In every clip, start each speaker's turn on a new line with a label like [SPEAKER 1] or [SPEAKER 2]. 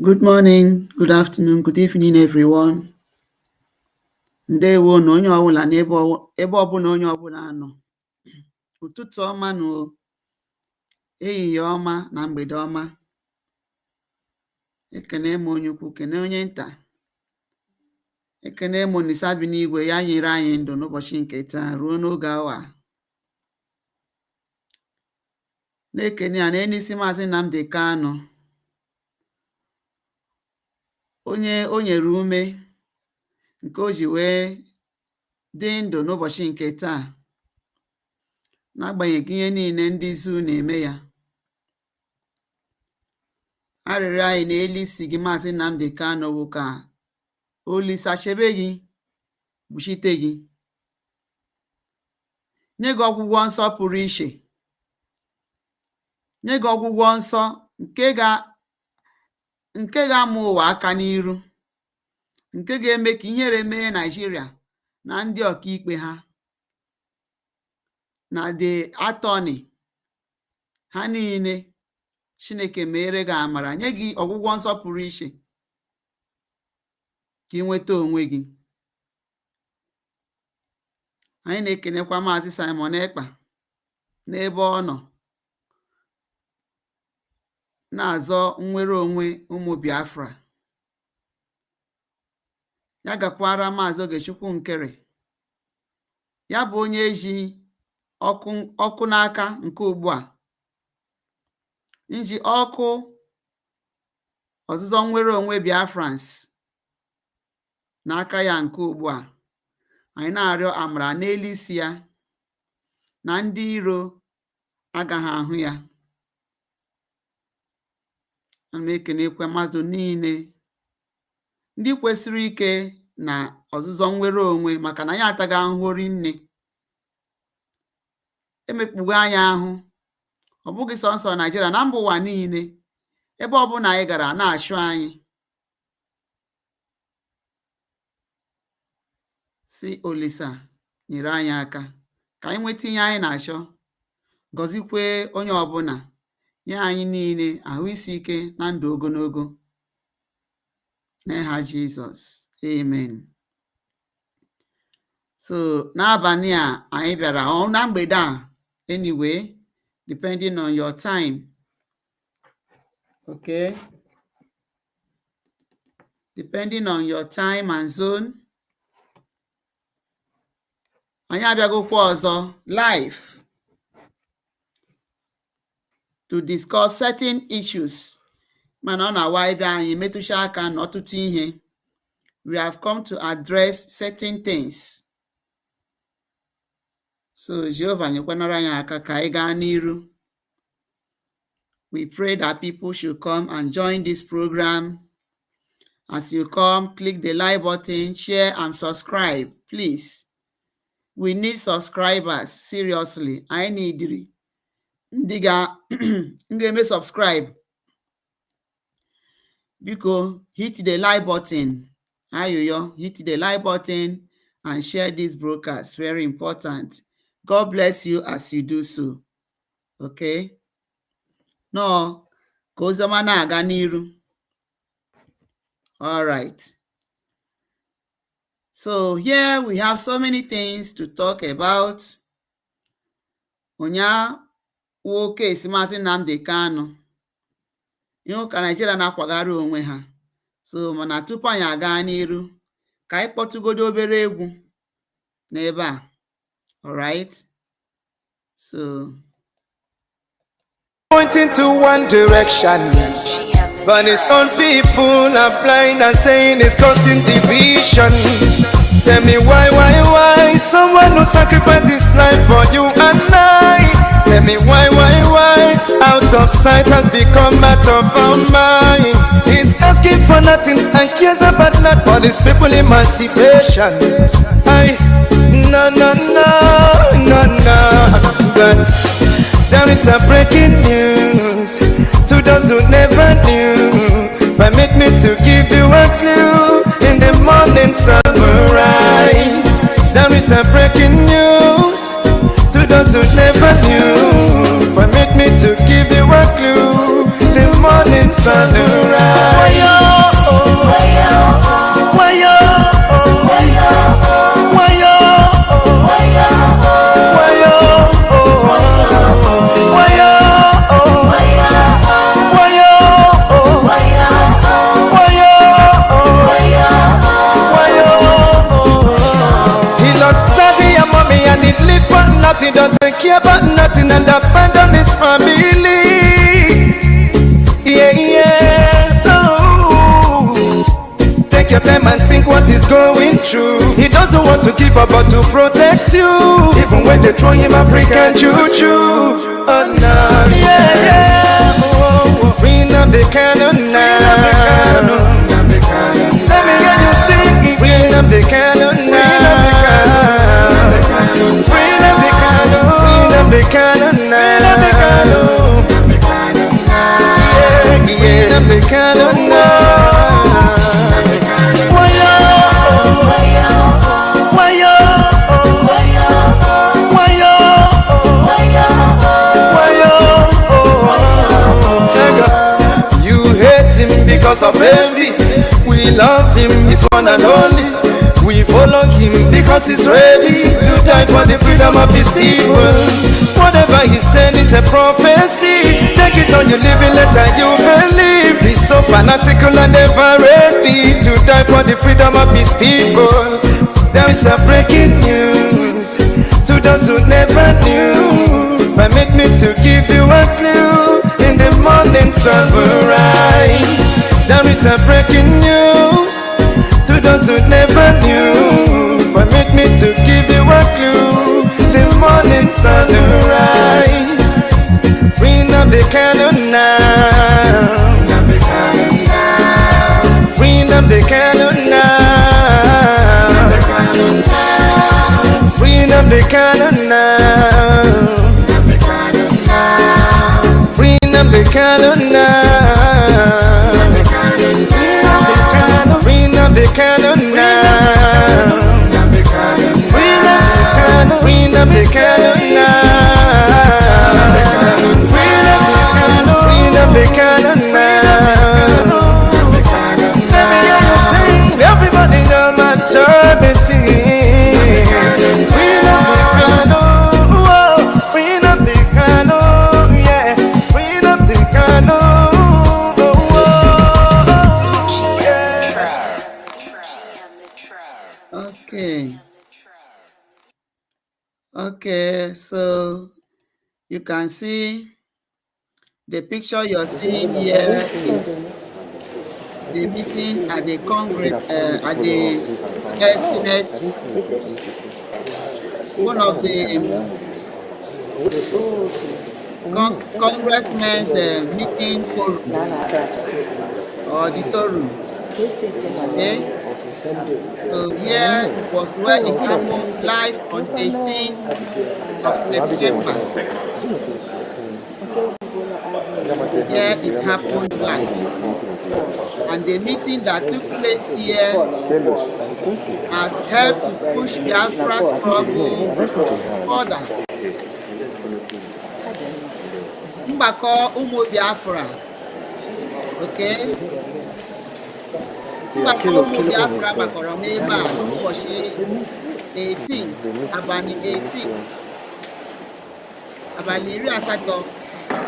[SPEAKER 1] Good morning, good afternoon, good evening, everyone. Ndewo na onye ọbụla ebe ọbụla onye ọbụla nọ. Ụtụtụ ọma na ehihie ọma na mgbede ọma. Ekene m onye ukwu, kene onye nta. Ekene m Olisa bi n'igwe, ya nyere anyị ndụ n'ụbọchị nke taa ruo n'oge awa. Na-ekene ya n'enisi Maazị Nnamdi Kanu, onye o nyere ume nke o ji wee dị ndụ n'ụbọchị nke taa, n'agbanyeghị ihe niile ndị izu na-eme ya. Arịrịọ anyị n'elu isi gị Maazị Nnamdi Kanu bụ ka Olisa chebe gị, kpuchite gị, nye gị ọgwụgwọ nsọ pụrụ iche, nye gị ọgwụgwọ nsọ nke ga-ama ụwa aka n'iru, nke ga-eme ka ihere mee Naịjirịa na ndị ọkaikpe ha na the attorney ha niile. Chineke mere gị amara, nye gị ọgwụgwọ nsọ pụrụ iche ka ị nweta onwe gị. Anyị na-ekenekwa Maazị Simon Ekpa n'ebe ọ nọ na-azọ nnwere onwe ụmụ Biafra. Ya gakwara Maazị Ogechukwu Nkere, ya bụ onye ji ọkụ n'aka nke ugbu a, nji ọkụ ọzụzọ nnwere onwe Biafrans n'aka ya nke ugbu a. Anyị na-arịọ amara n'elu isi ya, na ndị iro agaghị ahụ ya. Ana m ekenekwa mmadụ niile ndị kwesịrị ike na ọzụzọ nnwere onwe, maka na ya ataghị ahụhụ rinne. Emekpugo anyị ahụ, ọ bụghị sọnsọ Naịjirịa, na mba ụwa niile, ebe ọbụla anyị gara na-achụ anyị. Si Olisa nyere anyị aka ka anyị nweta ihe anyị na-achọ, gọzikwe onye ọbụla, nye anyị niile ahụ isi ike na ndụ ogologo, n'aha Jizọs, amen. So n'abalị a anyị bịara na mgbede a, anyway, depending on your time, okay, depending on your time and zone, anyị abịagokwa ọzọ live to discuss certain issues. Mana ọ na-awa ebe anyị metụcha aka n'ọtụtụ ihe. We have come to address certain things. So Jehovah nyekwanara anyị aka ka anyị gaa n'iru. We pray that people should come and join this program. As you come, click the like button, share and subscribe, please. We need subscribers, seriously. I need ndị subscribe. Biko, hit the like button. Ayoyo, hit the like button and share this broadcast. Very important. God bless you as you do so. Okay? No, kozoma na-aga n'iru. All right. So here we have so many things to talk about. Onya nwoke esi Maazị Nnamdi Kanu, ihe ụka Naịjirịa na-akwagara onwe ha. So mana tupu anyị aga n'iru, ka anyị kpọtụgodo obere egwu n'ebe a. All right? So
[SPEAKER 2] pointing to one direction, but his own people are blind and saying it's causing division. Tell me why someone who sacrificed his life for you and I? Tell me why out of sight has become out of our mind. He's asking for nothing and cares about not for his people emancipation. No, but there is a breaking news to those who never knew. Permit me to give you a clue. In the morning sun will rise. There is a breaking news to those who never knew. Permit me to give you a clue. The morning sun will rise. your time and think what he's going through. He doesn't want to give up but to protect you, even when they throw him African choo-choo. Oh no, yeah, yeah. Oh, free up the cannon now. Let me hear you sing. Free up the cannon now. Free up the cannon. Free up the cannon now. Free up the cannon now. Because of envy, we love him, he's one and only. We follow him because he's ready to die for the freedom of his people. Whatever he said, it's a prophecy. Take it on your living letter, you believe. He's so fanatical and ever ready to die for the freedom of his people. There is a breaking news to those who never knew. Permit me to give you a clue. In the morning sun will rise. There is a breaking news to those who never knew. Permit me to give you a clue. The morning sun will rise. Free up the cannon now. Free up the cannon now. Free up the cannon now. Free up the cannon now. Free up the cannon now. Free up the cannon now. Free up the cannon now. Let me hear you sing. Everybody know my joy be singing. Free up the cannon. Whoa. Free up the cannon. Yeah. Free up the cannon.
[SPEAKER 1] Okay, so you can see the picture you're seeing here is the meeting at the Congress, at the Senate, one of the congressmen's meeting forum or auditorium. Okay. So here was where it happened live on 18th of September. Here it happened live. And the meeting that took place here has helped to push Biafra struggle further. Mbako Umo Biafra. Okay? Mbako Umo Biafra bakọrọ n'ebe a n'ụbọchị 18th, abalị 18th, abalị 18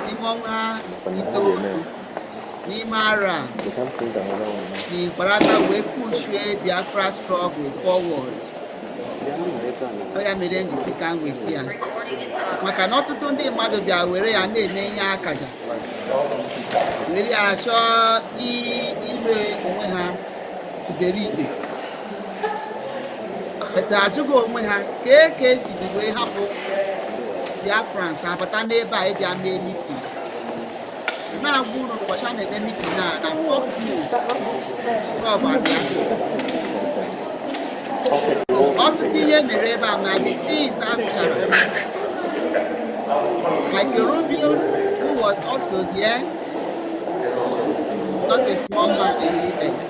[SPEAKER 1] n'ime ọnwa itoolu n'ime ara n'ikparata wee pushie Biafra struggle forward. Ọ ya mere njisi ka m weta ya maka na ọtụtụ ndị mmadụ bịa were ya na-eme ihe akaja, were ya chọọ ime onwe ha iberibe, beta ajụghị onwe ha ka esi dị wee hapụ Biafrans abata n'ebe a ịbịa mee meeting. Na-agwa uru ụbọchị a na-eme meeting na Fox News ọbabịa. Ọtụtụ ihe mere ebe a ma the things abụchara. Like Rubius, who was also there, is not a small man in the US.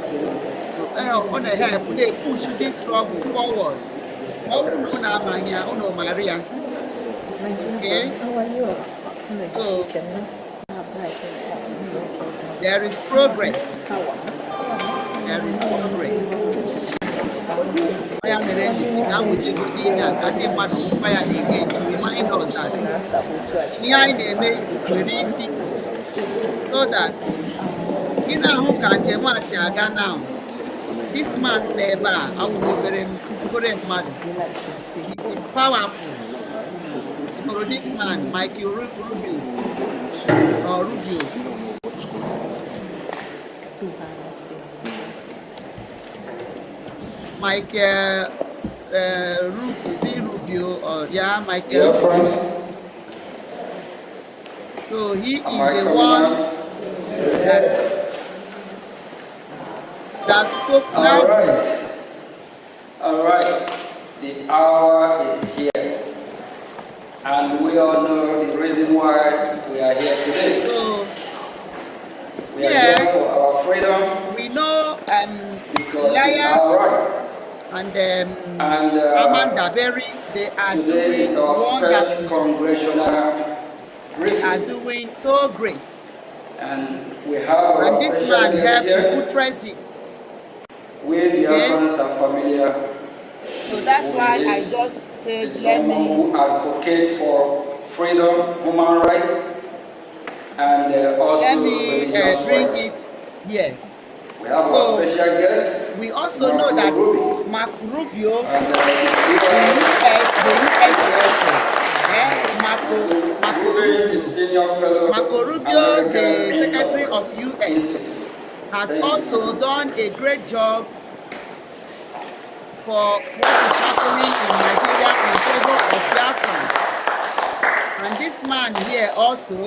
[SPEAKER 1] So on the help, they push this struggle forward. Maria. Okay? So there is progress. There is progress. I am now with you and the man who fire again to remind us that very easy so that in a who can now. This man never I will very mad. He is powerful. For this man, Mikey Rubius or Rubius. Michael is it Rubio or yeah, Michael
[SPEAKER 3] Dear
[SPEAKER 1] Rubio.
[SPEAKER 3] friends,
[SPEAKER 1] So he
[SPEAKER 3] am
[SPEAKER 1] is
[SPEAKER 3] I
[SPEAKER 1] the
[SPEAKER 3] coming
[SPEAKER 1] one
[SPEAKER 3] out?
[SPEAKER 1] that spoke
[SPEAKER 3] All
[SPEAKER 1] loudly.
[SPEAKER 3] right. All right. The hour is here. And we all know the reason why we are here today.
[SPEAKER 1] So
[SPEAKER 3] We are here for our freedom
[SPEAKER 1] we know
[SPEAKER 3] because it's
[SPEAKER 1] Elias
[SPEAKER 3] our right.
[SPEAKER 1] and
[SPEAKER 3] And
[SPEAKER 1] Amanda Berry, they are
[SPEAKER 3] today is
[SPEAKER 1] doing
[SPEAKER 3] our first
[SPEAKER 1] wonderful.
[SPEAKER 3] congressional
[SPEAKER 1] They are
[SPEAKER 3] briefing.
[SPEAKER 1] doing so great.
[SPEAKER 3] And we have our
[SPEAKER 1] And this
[SPEAKER 3] special
[SPEAKER 1] man
[SPEAKER 3] guest
[SPEAKER 1] helped to
[SPEAKER 3] here.
[SPEAKER 1] buttress it.
[SPEAKER 3] We Biafrans are familiar.
[SPEAKER 1] So that's
[SPEAKER 3] Who
[SPEAKER 1] why
[SPEAKER 3] he
[SPEAKER 1] I
[SPEAKER 3] is.
[SPEAKER 1] just said,
[SPEAKER 3] He's
[SPEAKER 1] let
[SPEAKER 3] someone
[SPEAKER 1] me.
[SPEAKER 3] who advocates for freedom, human rights, and also religious
[SPEAKER 1] Bring
[SPEAKER 3] rights.
[SPEAKER 1] it here.
[SPEAKER 3] We have our
[SPEAKER 1] So
[SPEAKER 3] special guest,
[SPEAKER 1] we also know that Marco Rubio
[SPEAKER 3] and
[SPEAKER 1] in US, the US Marco Rubio, the Secretary of US, has also done a great job for what is happening in Nigeria in favor of Biafrans. And this man here also,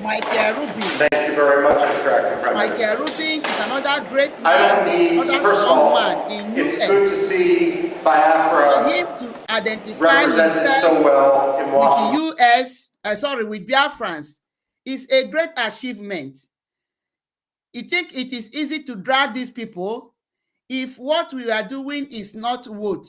[SPEAKER 1] Michael Rubin.
[SPEAKER 4] Thank you very much, Mr. Acting Prime Minister.
[SPEAKER 1] Michael Rubin is another great man,
[SPEAKER 4] I don't need,
[SPEAKER 1] another
[SPEAKER 4] first of
[SPEAKER 1] strong
[SPEAKER 4] all,
[SPEAKER 1] man in
[SPEAKER 4] it's
[SPEAKER 1] US.
[SPEAKER 4] good to see
[SPEAKER 1] For
[SPEAKER 4] BIAFRA
[SPEAKER 1] him to identify
[SPEAKER 4] represented
[SPEAKER 1] himself
[SPEAKER 4] so well in Washington.
[SPEAKER 1] with the US, with Biafrans, is a great achievement. You think it is easy to drag these people if what we are doing is not vote?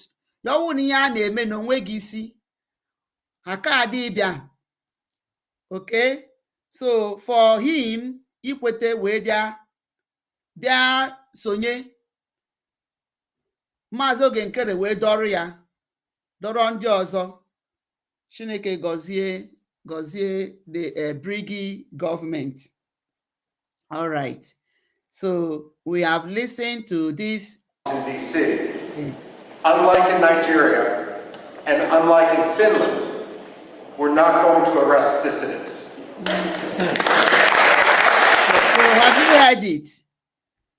[SPEAKER 1] Okay, so for him ikwete wee bịa sonye Maazị Oge Nkere wee dọrọ ya dọrọ ndị ọzọ. Chineke gọzie the Brigi government. All right, so we have listened to this.
[SPEAKER 4] In DC. Unlike in Nigeria and unlike in Finland, we're not going to arrest dissidents.
[SPEAKER 1] So have you heard it?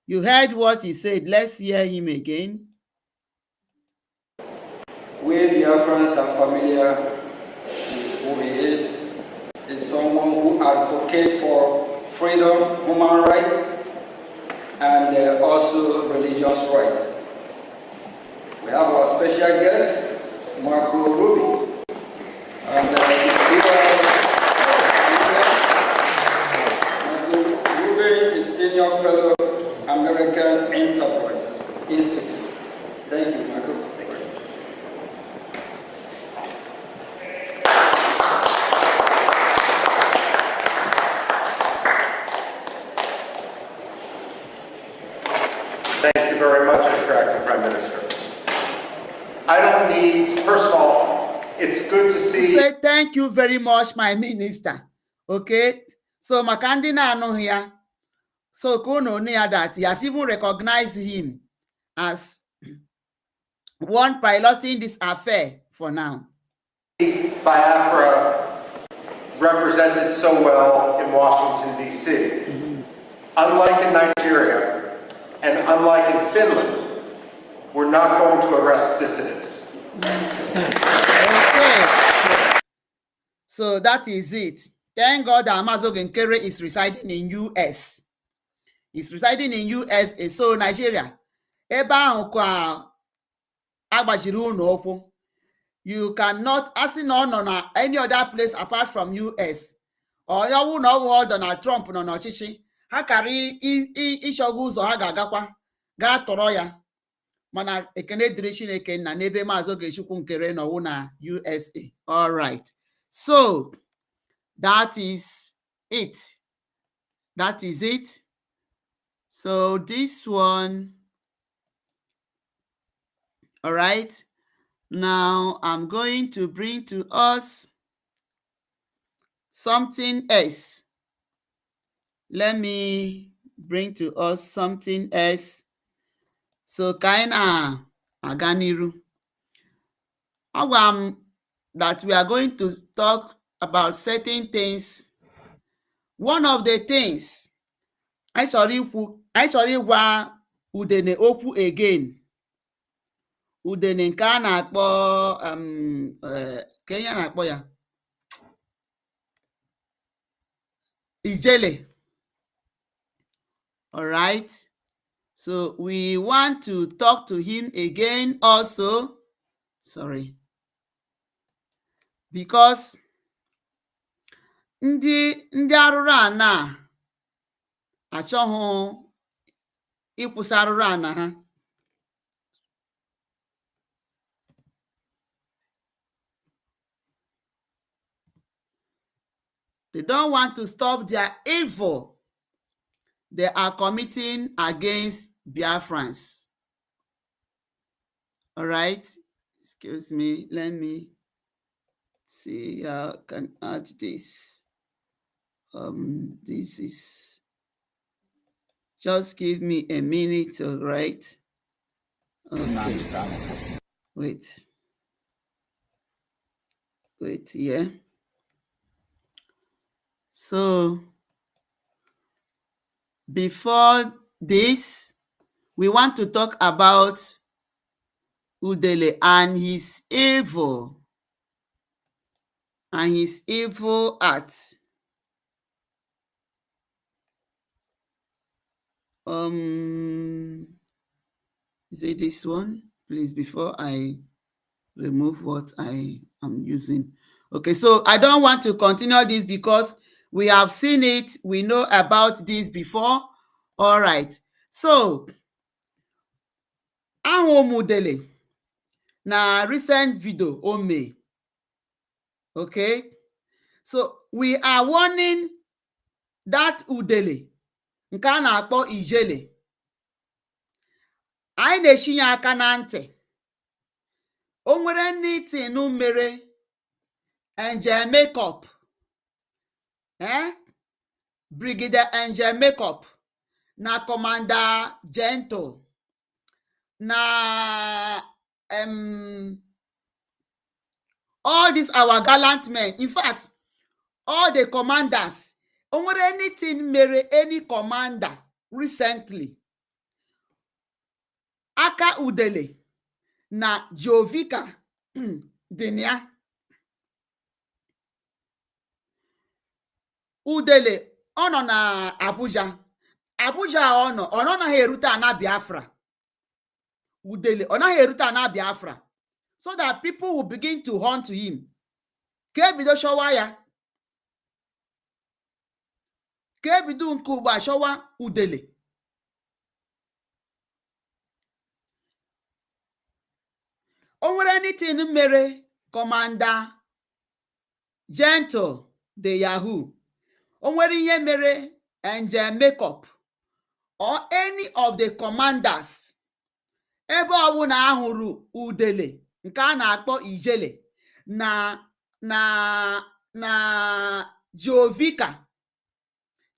[SPEAKER 1] You heard what he said. Let's hear him again.
[SPEAKER 3] We Biafrans are familiar with who he is. He's someone who advocates for freedom, human rights, and also religious rights. We have our special guest, Marco Rubio. And Rubio is Senior Fellow, American Enterprise Institute. Thank you, Marco.
[SPEAKER 4] Thank you very much, Mr. Acting Prime Minister. I don't need, first of all, it's good to see.
[SPEAKER 1] Say thank you very much, my minister. Okay, so Makandi na ano here. So Kono near that he has even recognized him as one piloting this affair for now.
[SPEAKER 4] BIAFRA represented so well in Washington, D.C. Unlike in Nigeria and unlike in Finland, we're not going to arrest dissidents.
[SPEAKER 1] Okay, so that is it. Thank God that Maazị Oge Nkere is residing in US. He's residing in USA. So Nigeria, ebe ahụ kwa agbajiri unu ụkwụ. You cannot, asị na ọ nọ na any other place apart from US. Or ya wụ na ọgwụ Donald Trump nọ n'ọchịchị, ha kara ịchọgụ ụzọ ha ga-agakwa gaa tọrọ ya. Mana ekene dịrị Chineke nna n'ebe Maazị Ogechukwu Nkere nọwụ na USA. All right. So that is it. That is it. So this one, all right. Now I'm going to bring to us something else. Let me bring to us something else. So kaina aganiru. That we are going to talk about certain things. One of the things I sorry ịgwa Udene okwu again udene nke a na-akpọ ka ihe na-akpọ ya ijele. All right, so we want to talk to him again also. Sorry, because ndị arụrụ ana achọghị ịkwụsị arụrụ ana ha. They don't want to stop their evil they are committing against Biafrans. All right, excuse me, let me see how I can add this. This is, just give me a minute, all right? Okay. Wait, yeah. So before this, we want to talk about Udele and his evil acts. Is it this one? Please, before I remove what I am using. Okay, so I don't want to continue this because we have seen it. We know about this before. All right. So, Udele na recent video ome. Okay. So, we are warning that Udele nke a na-akpọ ijele. Anyị na-eshinye aka na ntị. O nwere anything mere Angel Makeup, Brigadier Angel Makeup, na Commander Gentle, na all these our gallant men, in fact all the commanders. O nwere anything mere any commander recently, aka Udele na Jovika dị na ya. Udele ọ nọ na Abuja ọ naghị erute ana Biafra. Udele ọ naghị erute ana Biafra, so that people will begin to hunt him. Ka ebido shọwa ya, ka ebido nke ugbu a shọwa Udele. O nwere anything mere Commander Gentle the Yahoo, o nwere ihe mere Angel Makeup, or any of the commanders, ebe ọbụla ahụrụ Udele nke a na-akpọ ijele na Jovika,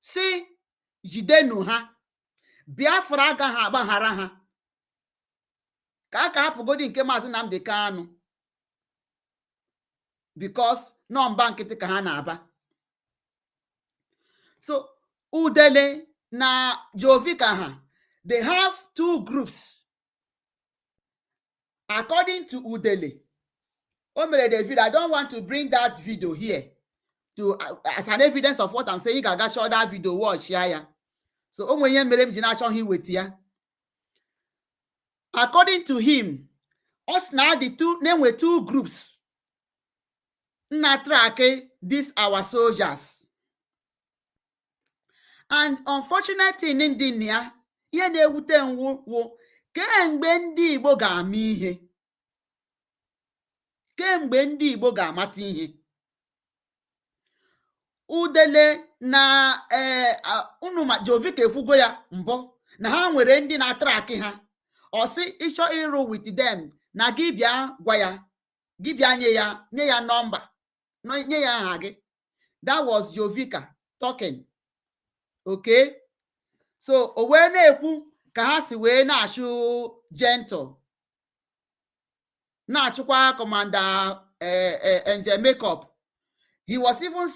[SPEAKER 1] si jidenu ha. Biafra agaghị agbaghara ha. Ka aka hapụgodi nke Maazị Nnamdi Kanu, because nọmba nkịtị ka ha na-aba. So Udele na Jovika ha, they have two groups. According to Udele, o mere the video. I don't want to bring that video here to as an evidence of what I'm saying. I got show that video, watch ya. So o nwere ihe mere m ji na-achọghị iweta ya. According to him, us now the two name two groups na track these our soldiers. And unfortunately, in India, ihe na-ewute nwu kemgbe ndị Igbo ga-ama ihe, kemgbe ndị Igbo ga-amata ihe. Udele na unuma Jovika ekwugo ya mbụ na ha nwere ndị na-atraki ha. Ọ sị ịchọ ịrụ with them na gị bịa gwa ya, gị bịa nye ya nọmba, nye ya aha gị. That was Jovika talking. Okay, so o wee na-ekwu ka ha si wee na-achụ Gentle, na-achụkwa Commander Angel Makeup. He was even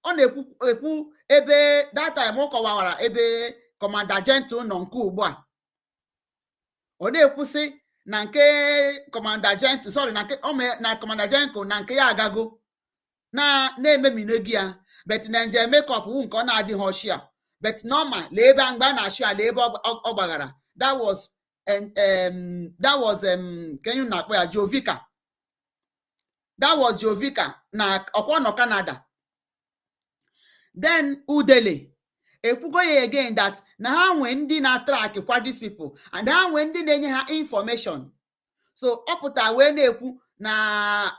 [SPEAKER 1] ọ na-ekwu ebe that time ọ kọwara ebe Commander Gentle nọ nke ugbu a. Ọ na-ekwu sị na nke Commander Gentle, sorry, na Commander Gentle na nke ya agago na-ememine gị ya, but na nje makeup wu nke ọ na-adịghị ọchịa, but normal lee ebe mgbe a na-achụ ya, lee ebe ọ gbaghara. That was kenyu na-akpọ ya Jovika. That was Jovika na ọkwa nọ Canada. Then Udele ekwugo ya again that na ha nwee ndị na-track kwa these people, and ha nwee ndị na-enye ha information. So ọ pụta wee na-ekwu na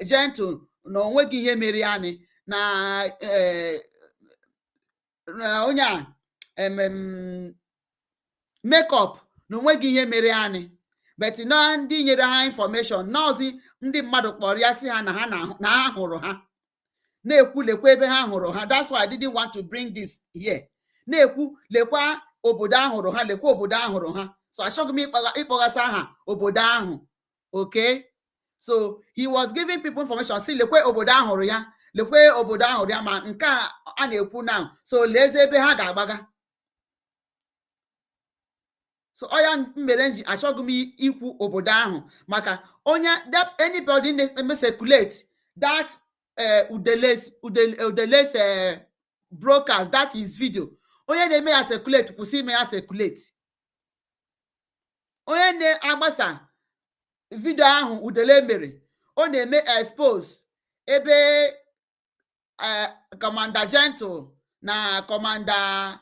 [SPEAKER 1] Gentle na onweghị ihe mere anyị na onye a makeup na onweghị ihe mere anyị, but na ndị nyere ha information n'ozi ndị mmadụ kpọrọ ya si ha na ha hụrụ ha, na-ekwu lekwa ebe ha hụrụ ha. That's why I didn't want to bring this here. Na-ekwu lekwa obodo ahụrụ ha, lekwa obodo ahụrụ ha. So achọghị m ịkpọghasị aha obodo ahụ. Okay, so he was giving people information, si lekwe obodo ahụrụ ya, lekwe obodo ahụrụ ya, ma nke a na-ekwu now, so lezie ebe ha ga-agbaga. So oya mere nji achọghị m ikwu obodo ahụ, maka onye anybody na-eme circulate that Udele's broadcast, that is video. Onye na-eme ya circulate kwụsị ime ya circulate. Onye na-agbasa video ahụ Udele mere, ọ na-eme expose ebe Commander Gentle na Commander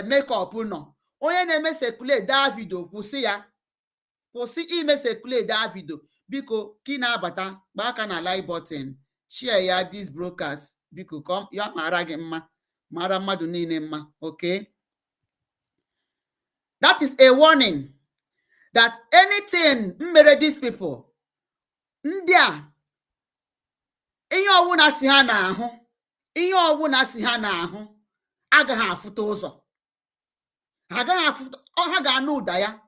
[SPEAKER 1] makeup nọ. Onye na-eme circulate that video kwụsị ya, kwụsị ime circulate that video. Biko ka ị na-abata gbaa aka na like button, share ya this broadcast, biko kom ya mara gị mma, mara mmadụ niile mma. Okay, that is a warning that anything mere these people, ndị a ihe ọbụla si ha n'ahụ, ihe ọbụla si ha n'ahụ agaghị afụta ụzọ, agaghị afụta, ha ga-anụ ụda ya.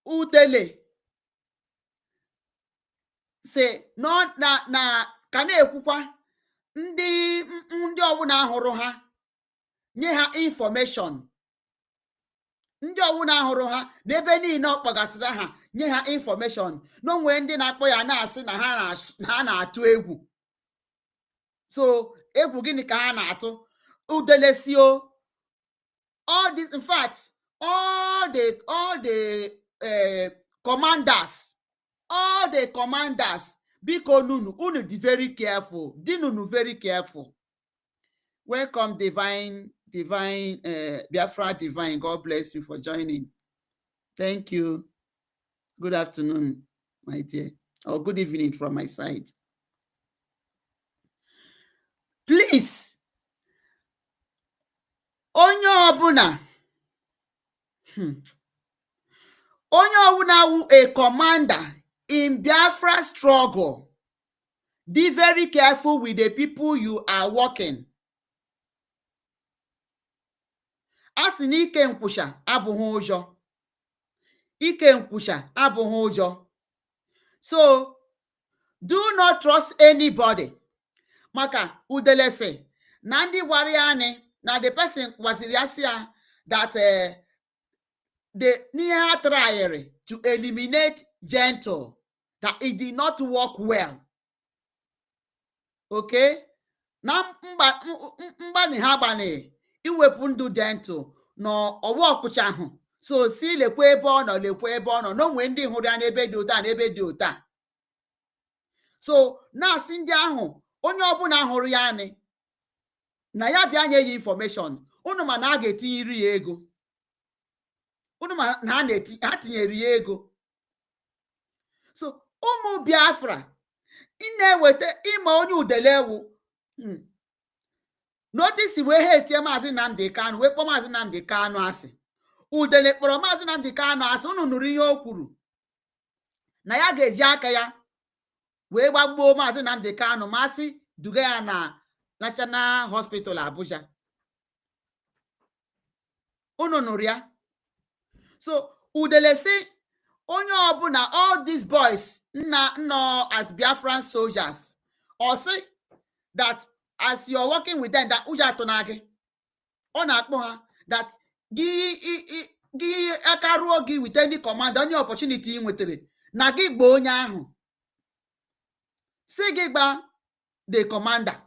[SPEAKER 1] Udele si na ka na-ekwukwa ndị ọbụla hụrụ ha, nye ha information. Ndị ọbụla hụrụ ha n'ebe niile ọ kpọgasịrị ha, nye ha information. N'onwe ndị na-akpọ ya na-asị na ha na-atụ egwu. So egwu gịnị ka ha na-atụ? Udele si all this, in fact, all the commanders, biko unu be very careful, dinunu very careful. Welcome divine Biafra divine, God bless you for joining. Thank you. Good afternoon, my dear, or good evening from my side. Please, onye ọbụla who a commander in Biafra struggle, be very careful with the people you are working. Asị na ike nkwụsha abụghị ụjọ. Ike nkwụsha abụghị ụjọ. So do not trust anybody. Maka Udele sị na ndị gwara ya anyị na the person gwaziri ya sị ya that the n'ihe tried to eliminate Gentle, that it did not work well. Okay? Na mgbani ha gbani iwepụ ndụ Gentle no ọwa ọkụcha ahụ. So si lekwe ebe ọ nọ, n'onwe ndị hụrụ ya n'ebe dị ụta, n'ebe dị ụta. So na-asị ndị ahụ, onye ọbụla hụrụ ya anyị na ya bịa nye ya information, unu ma na a ga-etinyere ya ego, unu ma na ha tinyere ya ego. So ụmụ Biafra na-eweta ịma onye Udele ewu notice wee ha etie Maazị Nnamdi Kanu, wee kpọọ Maazị Nnamdi Kanu asị. Udele kpọrọ Maazị Nnamdi Kanu asị. Unu nụrụ ihe o kwuru na ya ga-eji aka ya wee gbagbuo Maazị Nnamdi Kanu, ma sị duga ya na National Hospital Abuja. Unu nụrụ ya. So Udele sị onye ọbụla, all these boys no as Biafran soldiers, or say that as you're working with them, that ụjọ atụ na gị, ọ na-akpọ ha that gị aka ruo gị with any command, onye opportunity ị nwetere na gị gba onye ahụ si gị gba the commander,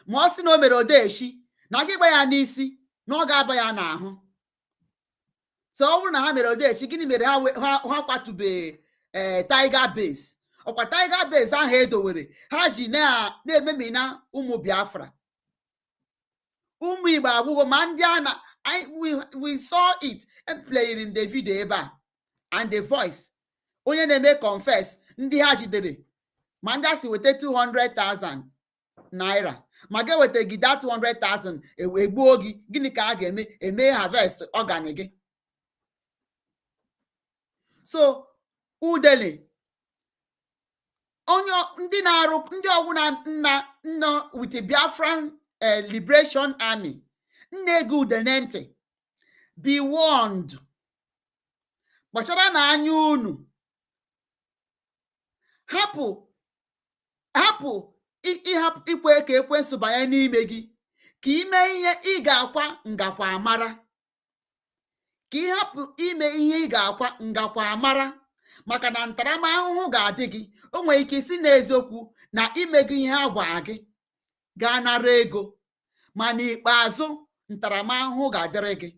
[SPEAKER 1] ma ọ sị na o mere odeshi na gị gba ya n'isi na ọ ga-aba ya n'ahụ. So ọ bụrụ na ha mere odeshi, gịnị mere ha kwatube Tiger Base? Ọkwa Tiger Base ahụ edowere ha ji na-ememina ụmụ Biafra, ụmụ Igbo agbụghọ ma ndị a we saw it and playing in the video ebe a, and the voice onye na-eme confess ndị ha jidere, ma ndị a si weta 200,000 naira ma ga-eweta gị that 200,000 egbuo gị, gịnị ka a ga-eme? Eme harvest organ gị. So udele onye ndị na-arụ ndị ọbụla nọ with the Biafran Liberation Army, nne gị udele ntị, be warned. Kpachara na anya unu, hapụ ikwe ka ekwensu banye n'ime gị, ka ime ihe ị ga-akwa ngakwa amara, ka ị hapụ ime ihe ị ga-akwa ngakwa amara, maka na ntaramahụhụ ga-adị gị. O nwere ike isi n'eziokwu na ime gị ihe a gwara gị gaa nara ego, ma n'ikpeazụ ntaramahụhụ ga-adịrị gị.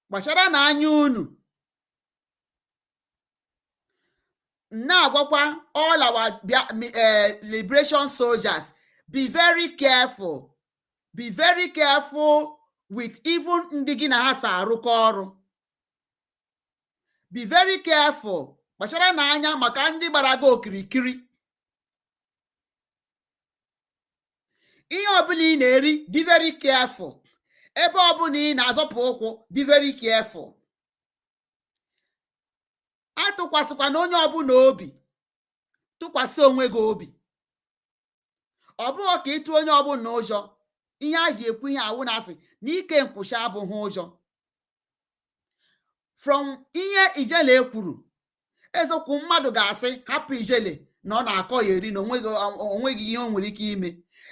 [SPEAKER 1] Kpachara na anya unu. Na-agwakwa all our liberation soldiers, be very careful. Be very careful with even ndị gị na ha so arụkọ ọrụ. Be very careful. Kpachara na anya maka ndị gbara gị okirikiri. Ihe ọbụla ị na-eri, be very careful. Ebe ọbụla ị na-azọpụ ụkwụ, be very careful. Atụkwasịkwa na onye ọbụla obi, tụkwasị onwe gị obi. Ọ bụghị ka ịtụ onye ọbụla ụjọ. Ihe a ji ekwu ihe awụ na-asị na ike nkwụsị abụghị ụjọ. From ihe Ijele kwuru, eziokwu mmadụ ga-asị hapụ Ijele na ọ na-akọ ya eri na onweghị ihe o nwere ike ime.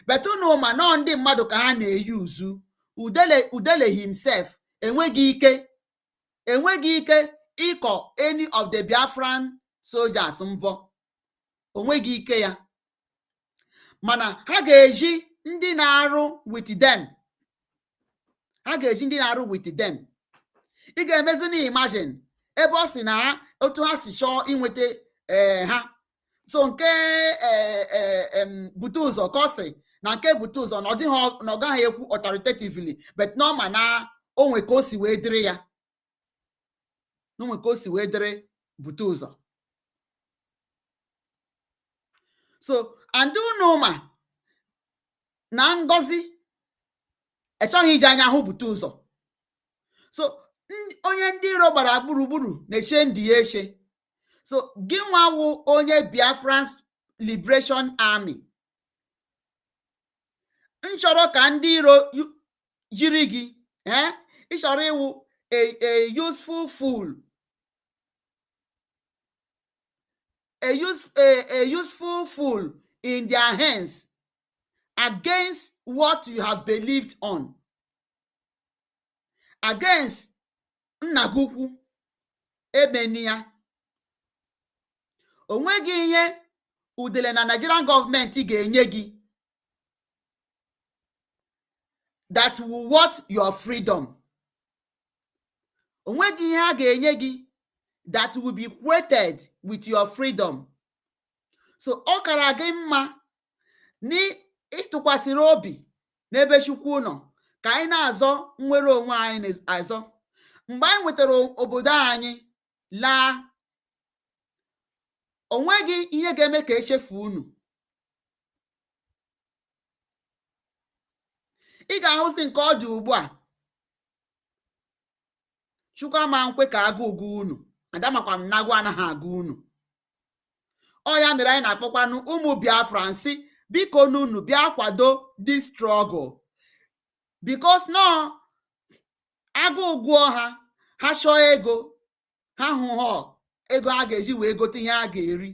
[SPEAKER 1] But unu ma nọ ndị mmadụ ka ha na-eyi uzu. Udele himself enweghị ike ịkọ any of the Biafran soldiers mbọ, onweghị ike ya. Mana ha ga-eji ndị na-arụ with them. Ị ga-emezi na imagine ebe ọ sị na ha otu ha si chọọ inweta ha. So nke bute ụzọ ka ọ sị na nke bute ụzọ na ọ gaghị ekwu authoritatively, but normal na onwe ka o si wee dịrị ya. N'onwe ka o si wee dịrị bute ụzọ. So and unu ma na Ngozi echọghị iji anya hụ bute ụzọ. So onye ndị iro gbara gburugburu na-eche ndị ya eche. So gị nwawu onye Biafran Liberation Army, nchọrọ ka ndị iro jiri gị, ịchọrọ iwu a useful fool, a useful fool in their hands against what you have believed on, against nna gị ukwu Emenia. O nweghị ihe udele na Nigerian government ga-enye gị that will want your freedom. O nweghị ihe a ga-enye gị that will be equated with your freedom. So ọ kara gị mma n'ịtụkwasịrị obi n'ebe Chukwu nọ, ka anyị na-azọ nnwere onwe anyị azọ. Mgbe anyị nwetara obodo anyị laa, o nweghị ihe ga-eme ka echefu unu. Ị ga-ahụzi nke ọ dị ugbu a, Chukwu ama nkwe ka agụ ugu unu, adamakwa m na agụ anaghị agụ unu. Ọ ya mere anyị na-akpọkwanụ ụmụ Biafra nsị, biko n'unu bịa kwado this struggle, because no agụ ụgwọ ha chọọ ego, ha hụ ego a ga-eji wee gote ihe a ga-eri.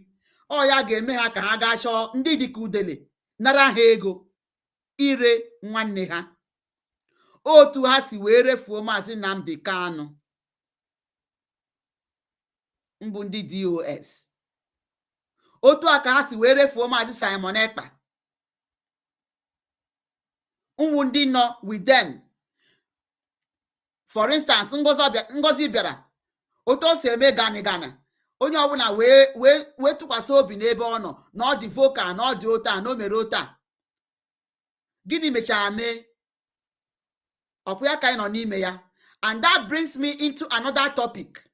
[SPEAKER 1] Ọ ya ga-eme ha ka ha gaa chọọ ndị dịka udele nara ha ego ire nwanne ha. Otu ha si wee refuo Maazị Nnamdi Kanu mbụ ndị DOS. Otu a ka ha si wee refuo Maazị Simon Ekpa mbụ ndị nọ with them. For instance, Ngozi bịara otu o si eme gani gani, onye ọbụla wee tụkwasị obi n'ebe ọ nọ na ọ dị vocal, na ọ dị otu a, na o mere otu a. Gịnị mechara mee? Ọkwa ya ka anyị nọ n'ime ya. And that brings me into another topic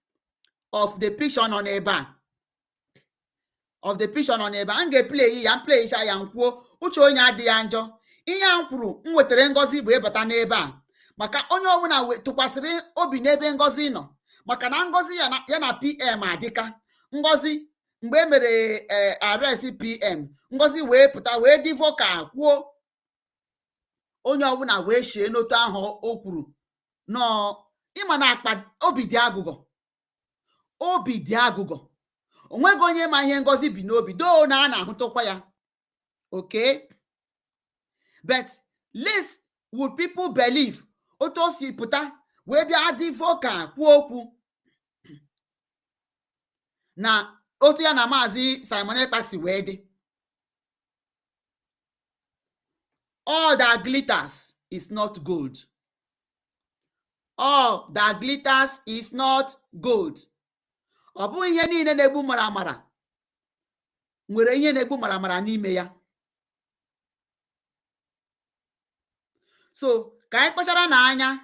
[SPEAKER 1] of the picture nọ n'ebe a. Of the picture nọ n'ebe a. M ga-eplay ya, mplay ya nkwuo uche onye adịghị njọ. Ihe a m kwuru, m wetara Ngozi bụ ịbata n'ebe a maka onye ọbụla tụkwasịrị obi n'ebe Ngozi nọ, maka na Ngozi ya na PM adịka. Ngozi mgbe e mere arrest PM, Ngozi wee pụta wee dị vocal kwuo, onye ọbụla wee shie n'otu ahụ o kwuru. Nọ ịma na akpa obi dị agụgọ. Obi dị agụgọ. Onweghị onye ma ihe Ngozi bi n'obi, doo na a na-ahụtụkwa ya. Okay? But least would people believe otu o si pụta wee bịa dị vocal kwuo okwu na otu ya na Maazị Simon Ekpa si wee dị. All that glitters is not gold. All that glitters is not gold. Ọ bụghị ihe niile na-egbu maramara nwere ihe na-egbu maramara n'ime ya. So, ka anyị kpachara n'anya.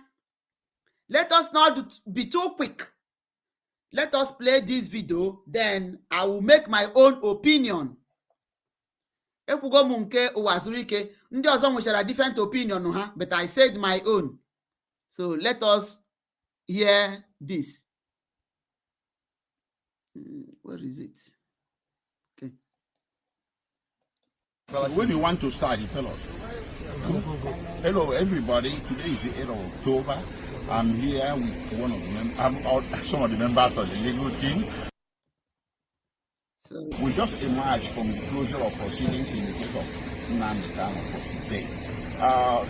[SPEAKER 1] Let us not be too quick. Let us play this video, then I will make my own opinion. Ekwugo m nke ụwa zuru ike, ndị ọzọ nwechara different opinion ha, but I said my own. So let us hear this. Where is it? Okay.
[SPEAKER 5] When you want to start, you tell us. Hello, everybody. Today is the 8th of October. I'm here with one of the some of the members of the legal team.
[SPEAKER 1] So,
[SPEAKER 5] we just emerged from the closure of proceedings in the case of Nnamdi Kanu for today.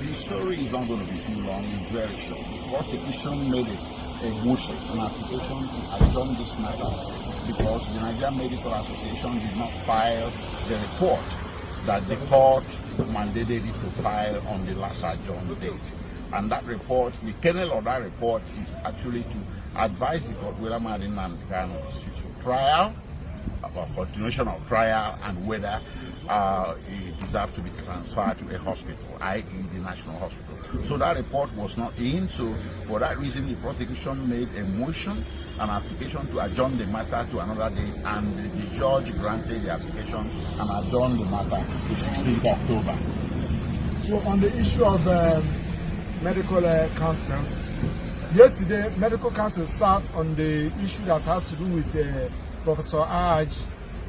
[SPEAKER 5] The story is not going to be too long, it's very short. The prosecution made a motion, an application to adjourn this matter because the Nigerian Medical Association did not file the report that the court mandated it to file on the last adjourned date. And that report, the kernel of that report is actually to advise the court whether Nnamdi Kanu is fit for trial, for continuation of trial, and whether he deserves to be transferred to a hospital, i.e. the National Hospital. So that report was not in, so for that reason the prosecution made a motion, an application to adjourn the matter to another date, and the judge granted the application and adjourned the matter to 16th October.
[SPEAKER 6] So on the issue of medical counsel, yesterday medical counsel sat on the issue that has to do with Professor Aj,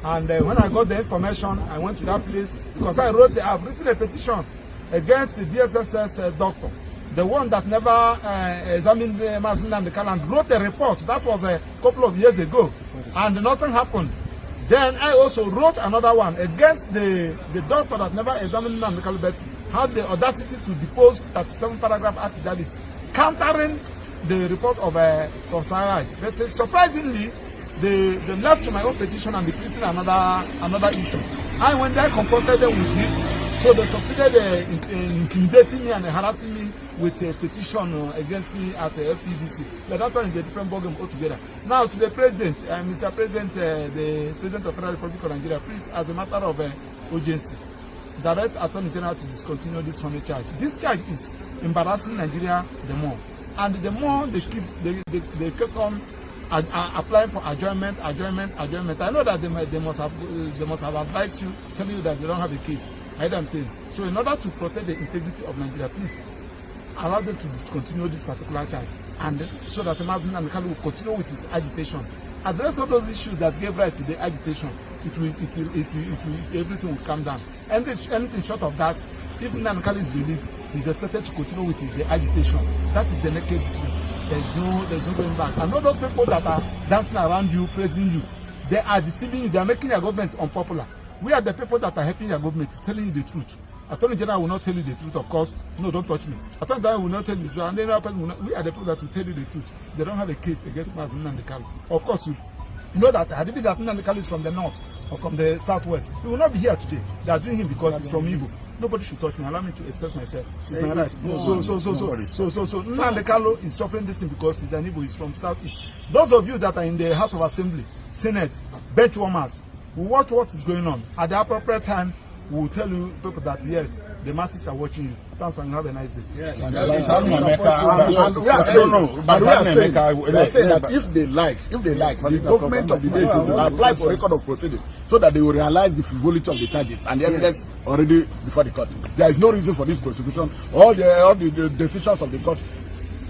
[SPEAKER 6] and when I got the information, I went to that place because I've written a petition against the DSSS doctor, the one that never examined Maazị Nnamdi Kanu, and wrote a report. That was a couple of years ago, and nothing happened. Then I also wrote another one against the doctor that never examined Nnamdi Kanu, but had the audacity to depose 37 paragraph affidavit, countering the report of Professor Aj. But surprisingly, they left to my own petition and they created another issue. I went there, confronted them with it, so they succeeded in intimidating me and harassing me with a petition against me at the FPDC. But that one is a different ballgame altogether. Now to the President, Mr. President, the President of the Federal Republic of Nigeria, please, as a matter of urgency, direct Attorney General to discontinue this funny charge. This charge is embarrassing Nigeria the more, and the more they keep on applying for adjournment. I know that they must have advised you, telling you that they don't have a case. I am saying. So in order to protect the integrity of Nigeria, please allow them to discontinue this particular charge, and so that Maazị Nnamdi Kanu will continue with his agitation. Address all those issues that gave rise to the agitation. Everything will calm down. Anything short of that, if Nnamdi Kanu is released, he's expected to continue with the agitation. That is the naked truth. There's no going back. And all those people that are dancing around you, praising you, they are deceiving you. They are making your government unpopular. We are the people that are helping your government, telling you the truth. Attorney General will not tell you the truth, of course. No, don't touch me. Attorney General will not tell you the truth, and then another person will not. We are the people that will tell you the truth. They don't have a case against Mazen Nnamdi. Of course, you know that had it been that Nnamdi is from the north or from the southwest, he will not be here today. They are doing him because he's from Igbo. Nobody should touch me. Allow me to express myself. It's my right. So Nnamdi is suffering this thing because he's an Igbo. He's from southeast. Those of you that are in the House of Assembly, Senate, bench warmers, will watch what is going on. At the appropriate time, we will tell you people that yes, the masses are watching you. Thanks and have a nice day. Yes.
[SPEAKER 5] But we are saying that if they like, the government of the day should apply for record of proceeding so that they will realize the frivolity of the charges and the evidence already before the court. There is no reason for this prosecution. All the decisions of the court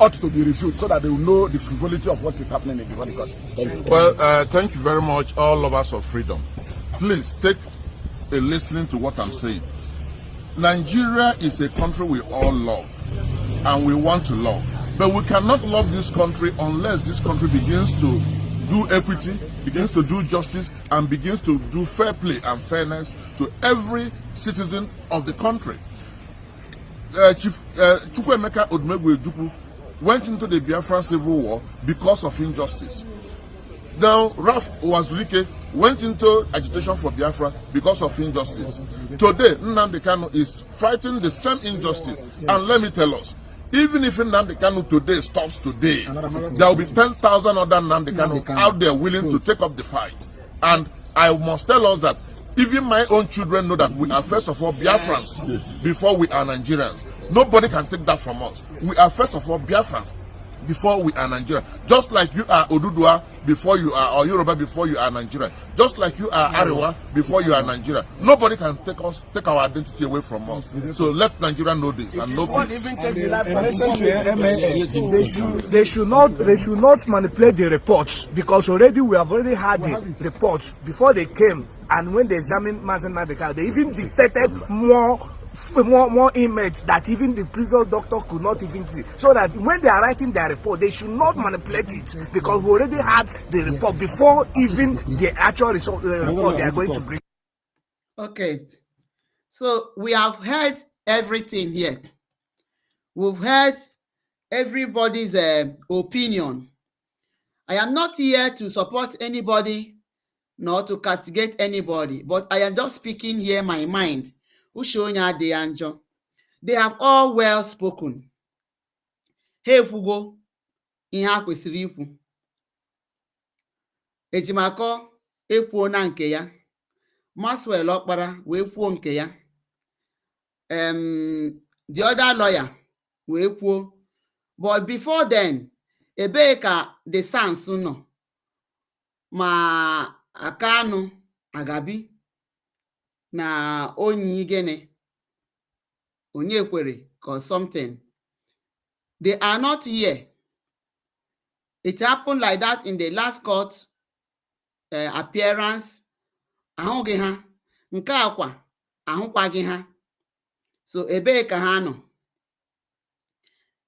[SPEAKER 5] ought to be reviewed so that they will know the frivolity of what is happening before the court. Thank you.
[SPEAKER 7] Well, thank you very much, all lovers of freedom. Please take a listening to what I'm saying. Nigeria is a country we all love and we want to love. But we cannot love this country unless this country begins to do equity, begins to do justice, and begins to do fair play and fairness to every citizen of the country. Chief Chukwuemeka Odumegwu went into the Biafra civil war because of injustice. Now, Ralph Wazulike went into agitation for Biafra because of injustice. Today, Nnamdi Kanu is fighting the same injustice. And let me tell us, even if Nnamdi Kanu today stops today, there will be 10,000 other Nnamdi Kanu out there willing to take up the fight. And I must tell us that even my own children know that we are first of all Biafrans before we are Nigerians. Nobody can take that from us. We are first of all Biafrans before we are Nigerian. Just like you are Odudua before you are, or Yoruba before you are Nigerian. Just like you are Arewa before you are Nigerian. Nobody can take our identity away from us. So let Nigeria know this and know this.
[SPEAKER 8] They should not manipulate the reports, because we have already had the reports before they came, and when they examined Mazen Nnamdi, they even detected more inmates that even the previous doctor could not even see. So that when they are writing their report, they should not manipulate it, because we already had the report before even the actual report they are going to bring.
[SPEAKER 1] Okay, so we have heard everything here. We've heard everybody's opinion. I am not here to support anybody nor to castigate anybody, but I am just speaking here my mind. They have all well spoken. Hey Fugo, ihe ha kwesịrị ikwu. Ejimako ekwuo na nke ya. Maswell Okpara wee kwuo nke ya. The other lawyer wee kwuo. But before then, ebee ka the sans nọ? Ma Akanu Agabi na Onyigene Onyekwere or something. They are not here. It happened like that in the last court appearance. Ahụghị ha. Nke akwa ahụkwaghị ha. So ebee ka ha nọ?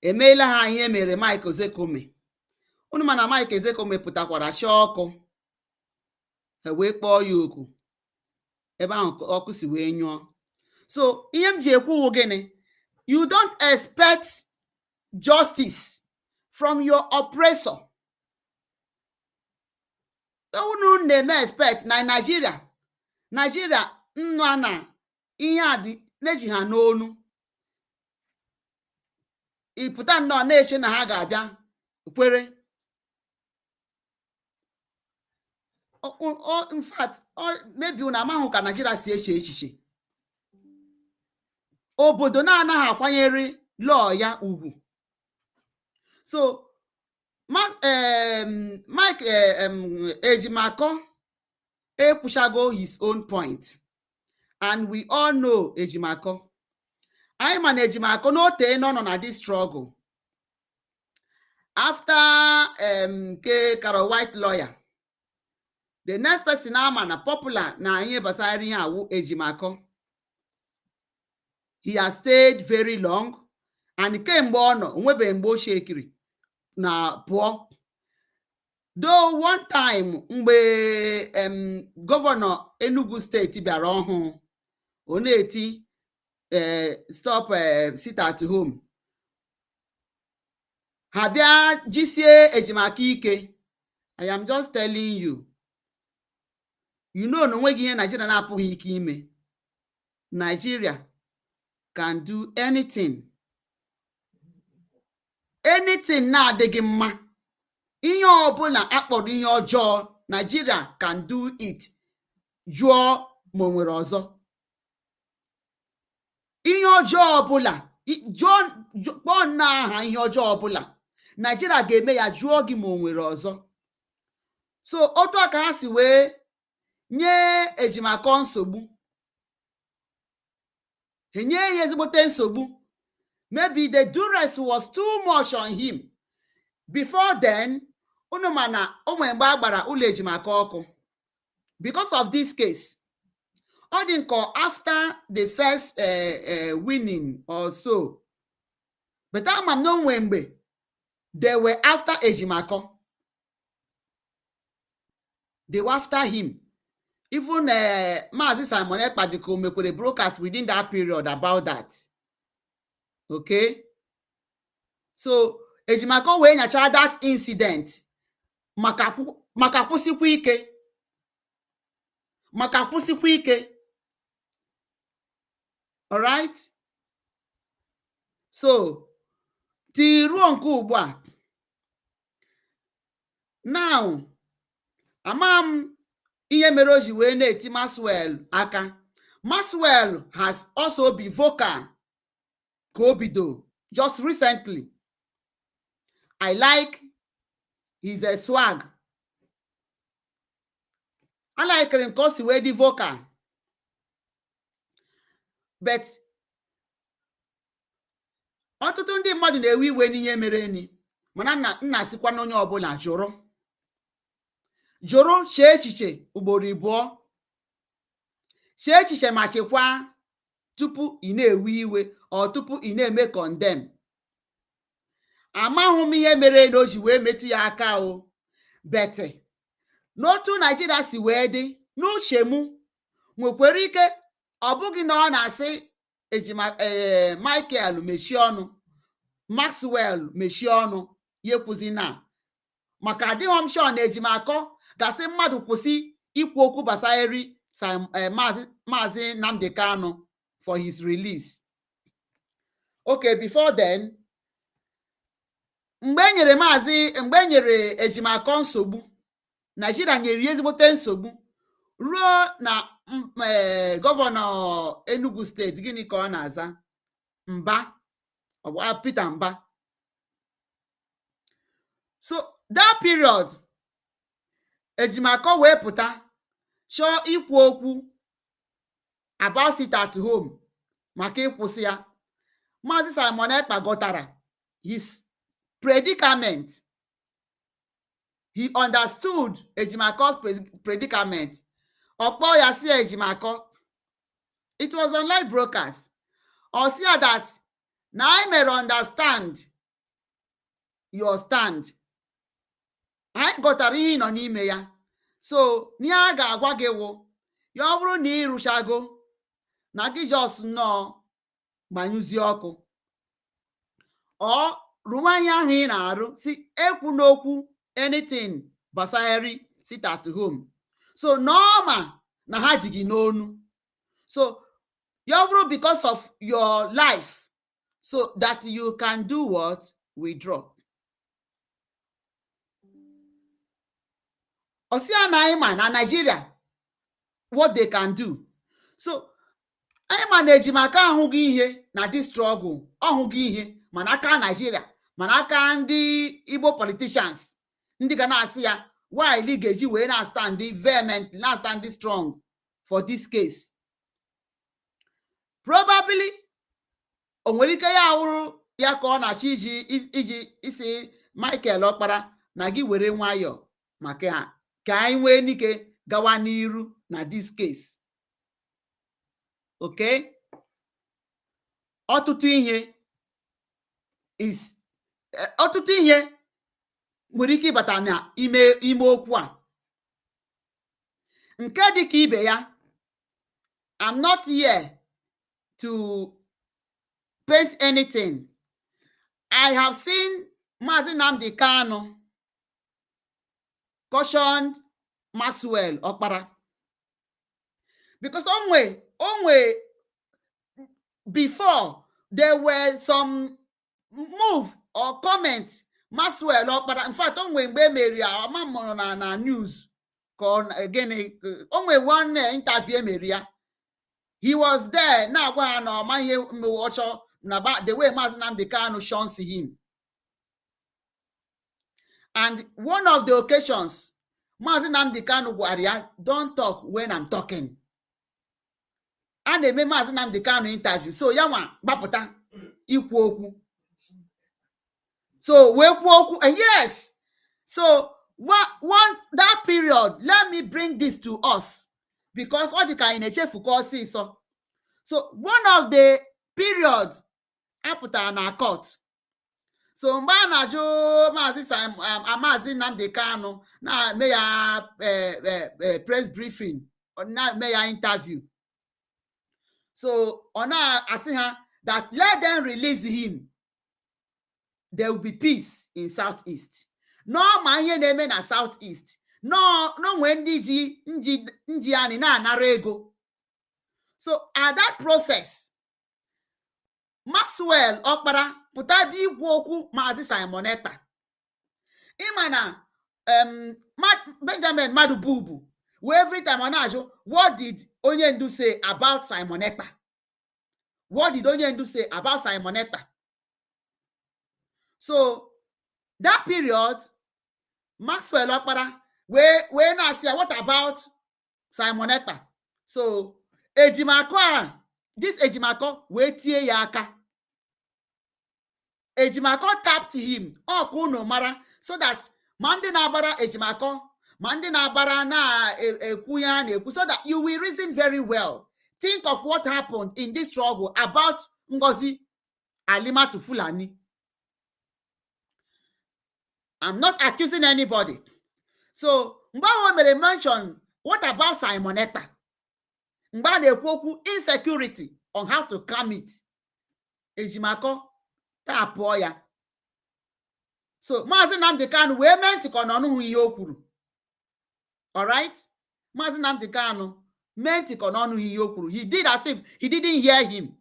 [SPEAKER 1] Emeela ha ihe mere Mike Ezekome. Unu ma na Mike Ezekome pụtakwara ọkụ. Ha wee kpọọ ya oku. Ebe ahụ ọkụ si wee nyụọ. So ihe m ji ekwu gịnị? You don't expect justice from your oppressor. Unu na-eme expect na Nigeria nnu na ihe a dị na-eji ha n'onu. Ịpụta nnọọ na-eche na ha ga-abịa kwere. In fact, maybe unu amahụ ka Nigeria si eche echiche. Obodo na-anaghị akwanyere law ya ugwu. So Mike Ejimako ekwushago his own point, and we all know Ejimako. I man Ejimako no te no na this struggle. After Carol White lawyer, the next person na popular na ihe basara ihe awu Ejimako. He has stayed very long, and kemgbe ọ nọ onwebe mgbe o shekiri na pụọ. Though one time mgbe Governor Enugu State bịara ọhụụ, ọ na-eti stop sit at home. Ha bịa jisie ejimaka ike. I am just telling you. You know na onweghị ihe Nigeria na-apụghị ike ime. Nigeria can do anything. Anything na-adịghị mma. Ihe ọbụla akpọrọ ihe ọjọọ, Nigeria can do it. Jụọ ma o nwere ọzọ. Ihe ọjọọ ọbụla, kpọọ n'aha ihe ọjọọ ọbụla, Nigeria ga-eme ya, jụọ gị ma o nwere ọzọ. So otu aka ha si wee nye ejimaka nsogbu, ha nye ya ezigbote nsogbu. Maybe the duress was too much on him. Before then, unu ma na o nwere mgbe a gbara ụlọ ejimaka ọkụ because of this case. Ọ dị nkọ after the first winning or so. But ama m na o nwere mgbe they were after ejimaka. They were after him. Even Maazị Simon Ekpa dịka mekwere broadcast within that period about that. Okay? So, ejimaka wee nyacha that incident maka kwụsịkwa ike. Maka kwụsịkwa ike. Alright? So, tiruo nke ugbu a. Now, ama m ihe mere o ji wee na-eti Maxwell aka. Maxwell has also been vocal ka o bido just recently. I like his swag. I like him ka o si wee dị vocal. But ọtụtụ ndị mmadụ na-ewe iwe n'ihe mere eni, mana nna sikwa na onye ọbụla jụrụ chee echiche ugboro ịbụọ. Chee echiche ma chekwa tupu ị na-ewe iwe ọ tupu ị na-eme condemn. Amahụ m ihe mere na o ji wee metụ ya aka o. Bete n'otu Nigeria si wee dị, n'uche m nwekwara ike ọ bụghị na ọ na-asị Michael mechie ọnụ, Maxwell mechie ọnụ, yekwuzi na maka adịghị m sure na ejimaka gasị mmadụ kwụsị ikwu okwu gbasara Maazị Nnamdi Kanu for his release. Okay, before then, mgbe e nyere ejimaka nsogbu, Nigeria nyere ya ezigbote nsogbu ruo na gọvanọ Enugu steeti, gịnị ka ọ na-aza? Peter Mba. So that period, ejimaka wee pụta chọọ ikwu okwu about sit at home maka ịkwụsị ya. Maazị Simon Ekpa ghọtara his predicament. He understood ejimaka's predicament. Ọkpọ ya si ejimaka. It was on live broadcast. Or see that na I may understand your stand. Anyị ghọtara ihe nọ n'ime ya. So, n'ihe a ga-agwa gị wụ, ya ọ bụrụ na ị rụchago na gị just nnọọ gbanyụzie ọkụ. Ọ rụwa ihe ahụ ị na-arụ, si ekwu n'okwu anything gbasara sit at home. So, normal na ha ji gị n'onu. So, ya ọ bụrụ because of your life, so that you can do what? Withdraw. Osia na anyị ma na Nigeria what they can do. So anyị ma na ejimaka ahụghị ihe na this struggle, ọhụghị ihe mana aka Nigeria, mana aka ndị Igbo politicians, ndị ga na-asị ya why li ga-eji wee na-stand vehement, na-stand strong for this case. Probably o nwere ike ya wụrụ ya ka ọ na-achọ iji isi Michael Ọkpara na gị were nwayọọ maka ha ka anyị nwee n'ike gawa n'iru na this case. Okay? Ọtụtụ ihe nwere ike ịbata na ime okwu a. Nke dị ka ibe ya, I'm not here to paint anything. I have seen Mazi Nnamdi Kanu cautioned Maxwell Okpara, because only before there were some move or comments Maxwell Okpara. In fact, only na news again only one interview area. He was there. Now about the way Mazi Nnamdi Kanu shunts him. And one of the occasions, Mazi Nnamdi Kanu Gwaria, don't talk when I'm talking. And they made Mazi Nnamdi Kanu interview. So yawa bapota ikwu okwu. So we okwu, yes. So that period, let me bring this to us, because what the kind of so one of the period apụtara na court. So mgbe a na-ajụ Mazi Nnamdi Kanu na-eme ya press briefing, na-eme ya interview. So ọ na-asị ha that let them release him. There will be peace in Southeast. No ma ihe na-eme na Southeast. No nwee ndị ji nji anyị na-anara ego. So at that process, Maxwell Okpara pụta dị ikwu okwu Maazị Simon Ekpa. Ịma na Benjamin Madububu, where every time ọ na-ajụ, what did Onyendu say about Simon Ekpa? What did Onyendu say about Simon Ekpa? So that period, Maxwell Okpara, where na say, what about Simon Ekpa? So Ejimako, this Ejimako, we tie ya aka. Ejimako tapped him, kuno mara, so that Mandi na bara Ejimako, Mandi na bara na ekuya, so that you will reason very well. Think of what happened in this struggle about Ngozi Alima to Fulani. I'm not accusing anybody. So, Mbawo may mention, what about Simon Ekpa? Mba na-ekwu insecurity on how to calm it. Ejimako tapo ya. So, Mazi Nnamdi Kanu wee mee ntịkọ n'ọnụ ihe o kwuru. Alright? Mazi Nnamdi Kanu mee ntịkọ n'ọnụ ihe o kwuru. He did as if he didn't hear him.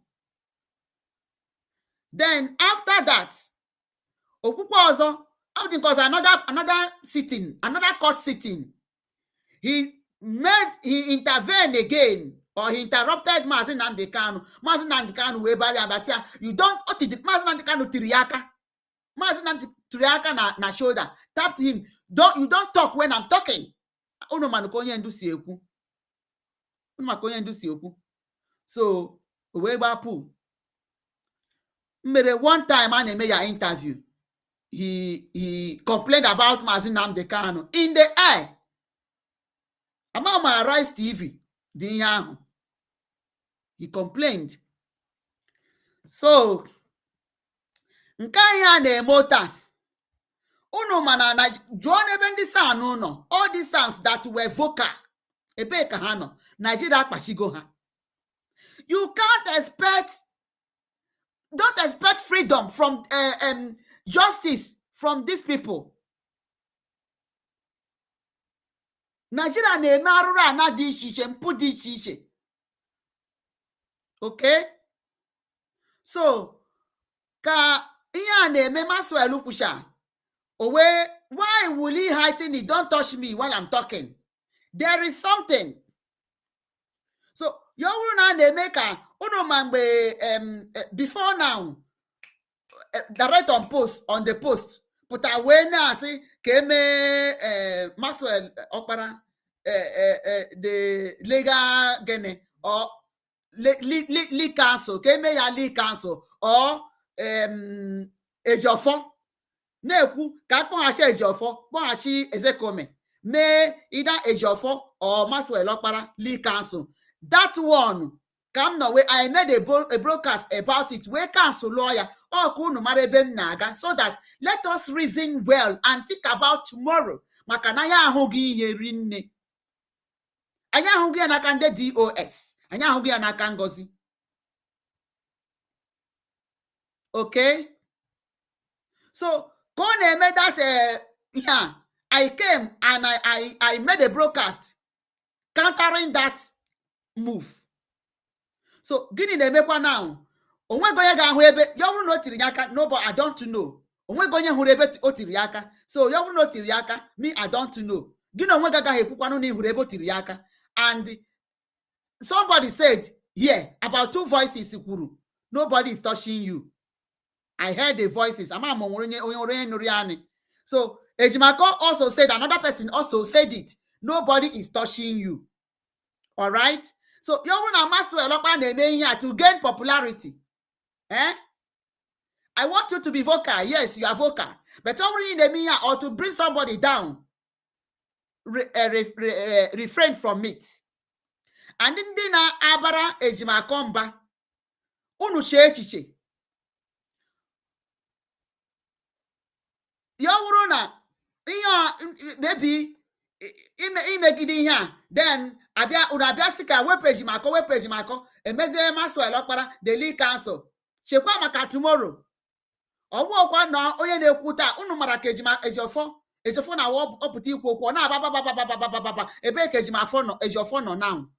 [SPEAKER 1] Then, after that, okwukwe ọzọ, because another sitting, another court sitting, he intervened again, or he interrupted Mazi Nnamdi Kanu. Mazi Nnamdi Kanu wee bari abasia, you don't, Mazi Nnamdi Kanu tiriaka. Mazi Nnamdi tiriaka na shoulder, tapped him. You don't talk when I'm talking. Unu manuko Onyendu si ekwu. Unu manuko Onyendu si ekwu. So, wee gbapu. Mere one time a na-eme ya interview. He complained about Mazi Nnamdi Kanu in the air. About my Rise TV, the young. He complained. So, nkaya na emota. Uno mana na John even the sound no. All these sounds that were vocal. Ebe kahano. Nigeria pashigo ha. You can't expect. Don't expect freedom from justice from these people. Nigeria na-eme arụrụ ana dị iche iche, mpụ dị iche iche. Okay? So, ka ihe a na-eme Maxwell kwusha. Why will he heighten it? Don't touch me while I'm talking. There is something. So, you na-eme ka unu ma mgbe before now, direct on the post, put away na say keme Maxwell Okpara the legal gene or legal council, keme ya legal council or Ejiofor na-ekwu ka akpọghachi Ejiofor kpọghachi Ezekome mee either Ejiofor or Maxwell Okpara legal council. That one come no way. I made a broadcast about it. We cancel lawyer so that let us reason well and think about tomorrow. Makanaya hogi yerinne. Anya hogi anakande DOS. Anya hogi anakangozi. Okay? So, made that, yeah, I came and I made a broadcast countering that move. So, gini na-emekwa now? Onwego onye ga-ahụ ebe ya bụrụ na o tiri aka, nobody, I don't know. Onwego onye hụrụ ebe o tiri aka. So, ya bụrụ na o tiri aka, me, I don't know. Gini onwe ga-agaghị ekwukwanụ na ihụrụ ebe o tiri aka. And somebody said, yeah, about 2 voices kwuru, nobody is touching you. I heard the voices. So Ejimako also said, another person also said it. Nobody is touching you. All right? So you want to gain popularity. Eh? I want you to be vocal. Yes, you are vocal. But or to bring somebody down, refrain from it. And then abara Ejimakomba. Unu chechiche. Ya wụrụ na ihe maybe imegide ihe a, then abịa sị ka wepụ Ejimako emezie Maxwell Okpara the lead counsel, chekwa maka tomorrow. Ọgwụkwa na onye na-ekwu taa, unu mara ka Ejiofor na ọpụta ikwu okwu, ọ na-abababababababa ebe ka Ejiofor nọ now.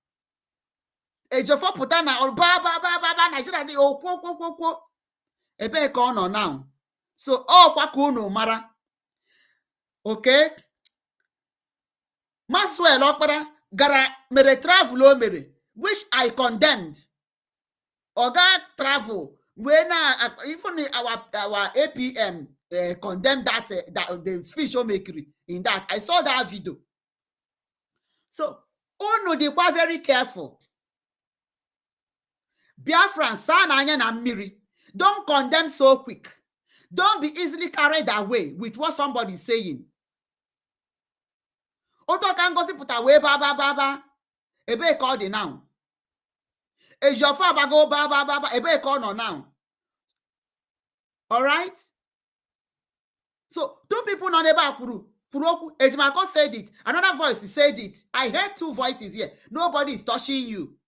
[SPEAKER 1] Ejiofor pụta na ọbabababa Nigeria dị okwu ebe ka ọ nọ now. So ọkwa ka unu mara. Okay? Maxwell Okpara gara mere travel o mere, which I condemned. Oga travel when even our APM condemned that the speech o make in that. I saw that video. So unu dịkwa very careful. Biafran saa n'anya na mmiri. Don't condemn so quick. Don't be easily carried away with what somebody is saying. Oto ka ngosi puta we ba ebe ka ọ dị now. Ejiofor abago ba ebe ka ọ nọ now. All right? So 2 people nọ n'ebe a kwuru okwu. Ejimako said it. Another voice said it. I heard 2 voices here. Nobody is touching you.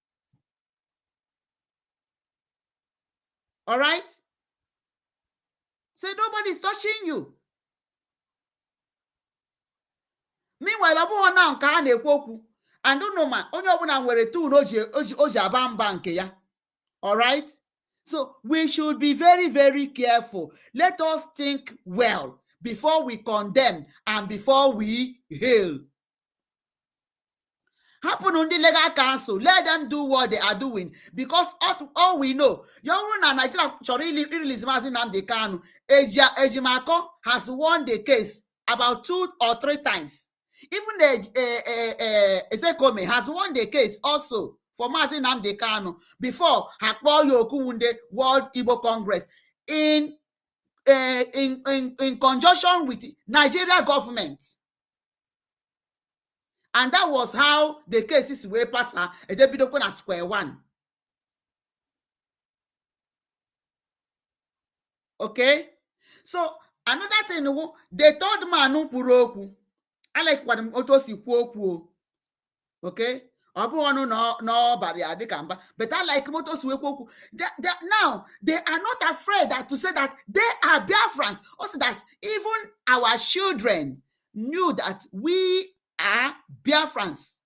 [SPEAKER 1] All right? Say nobody is touching you. Meanwhile, ọbụghọ na nke a na-ekwu okwu. And no man, onye ọbụla nwere tune oji aba mba nke ya. All right? So we should be very, very careful. Let us think well before we condemn and before we hail. Happen on the legal council. Let them do what they are doing. Because all we know, Nigeria Ejimako has won the case about 2 or 3 times. Even Ezekome has won the case also for Mazi Nnamdi Kanu before Hakpo Yokuwunde World Igbo Congress in conjunction with Nigeria government. And that was how the cases were passed at square one. Okay? So, another thing, the third man kwuru okwu. I like what otosi kwuo. Okay? But I like motos now they are not afraid to say that they are Biafrans. Also that even our children knew that we are Biafrans.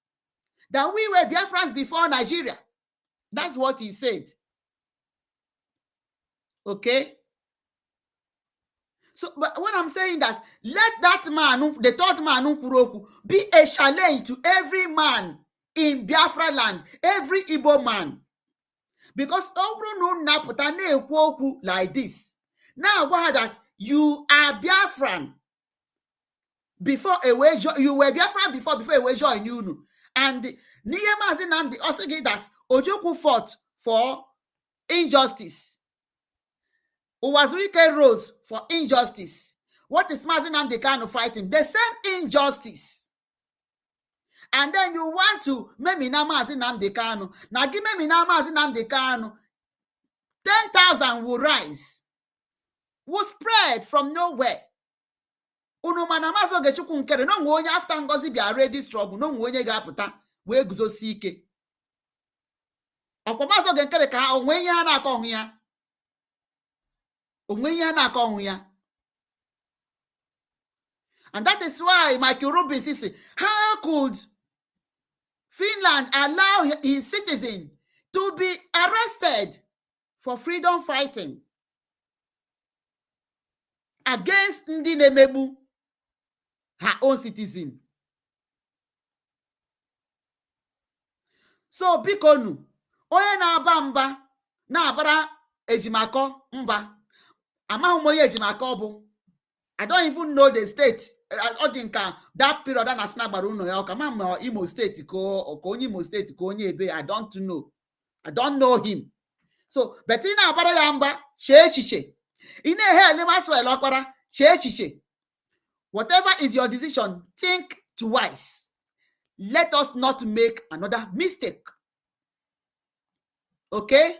[SPEAKER 1] That we were Biafrans before Nigeria. That's what he said. Okay? So, but when I'm saying that, let that man, the third man, be a challenge to every man in Biafraland, every Igbo man. Because like this. Now, what that you are Biafran before you were Biafran before a join you. And Niyemazi Nnamdi also get that Ojukwu fought for injustice. Uwazurike rose for injustice. What is Mazi Nnamdi Kanu fighting? The same injustice. And then you want to Memina Mazi Nnamdi Kanu. Now give Memina Mazi Nnamdi Kanu. 10,000 will rise. Will spread from nowhere. Unumanamazo gechukwu nkere. No nwonye after Ngozi be already struggle. No nwonye ga-apụta wee guzosi ike. Ọkwamazo genkere ka onwe ihe a na-akọ ọhụ ya. And that is why Michael Rubin says, how could Finland allow his citizen to be arrested for freedom fighting against ndị na-emegbu her own citizen? So bikonu, onye na-aba mba na-abara ejimakọ mba, amaghị m onye ejimakọ bụ. I don't even know the state. Ọ dị nka that period a na-asị na agbara ụlọ ya ọka, ma Imo steeti ka onye Imo steeti ka onye ebe, I don't know him. So but ị na-abara ya mba, chee echiche. Ị na-ehe ele Maxwell ọkpara, chee echiche. Whatever is your decision, think twice. Let us not make another mistake. Okay?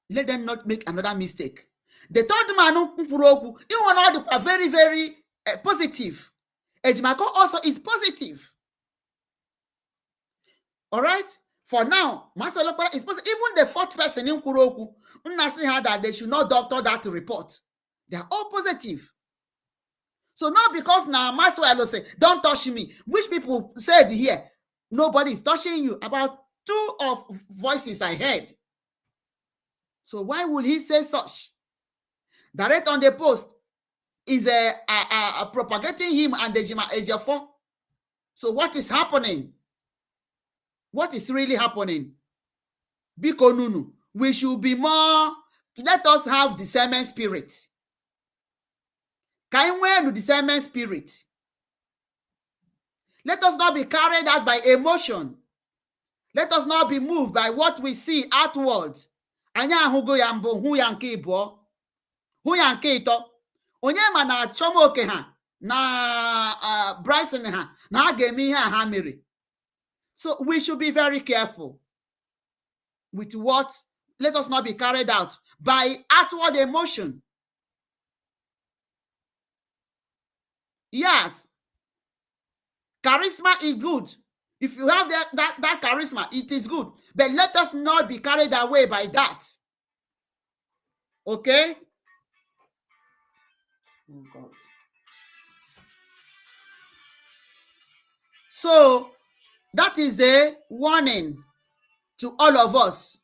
[SPEAKER 1] Let them not make another mistake. The third man kwuru okwu, ịhụ na ọ dịkwa very, very positive. Ejimako also is positive. All right? For now, Master Lokpara is positive. Even the fourth person in kwuru okwu, nnasị ha that they should not doctor that report. They are all positive. So not because now Maxwell will say, don't touch me, which people said here, nobody is touching you. About 2 of voices I heard. So why would he say such? Direct on the post is propagating him and the Ejiofor. So what is happening? What is really happening? Biko Nunu, we should be more, let us have discernment spirit. Can we have discernment spirit? Let us not be carried out by emotion. Let us not be moved by what we see outward. Anya ahụgo ya mbụ, hụ ya nke ịbụọ, hụ ya nke ịtọ. Onye ma na Chomoke ha na Bryson ha na ha ga-eme ihe ha mere. So we should be very careful with what. Let us not be carried out by outward emotion. Yes, charisma is good. If you have that charisma, it is good. But let us not be carried away by that. Okay? Oh God. So that is the warning to all of us.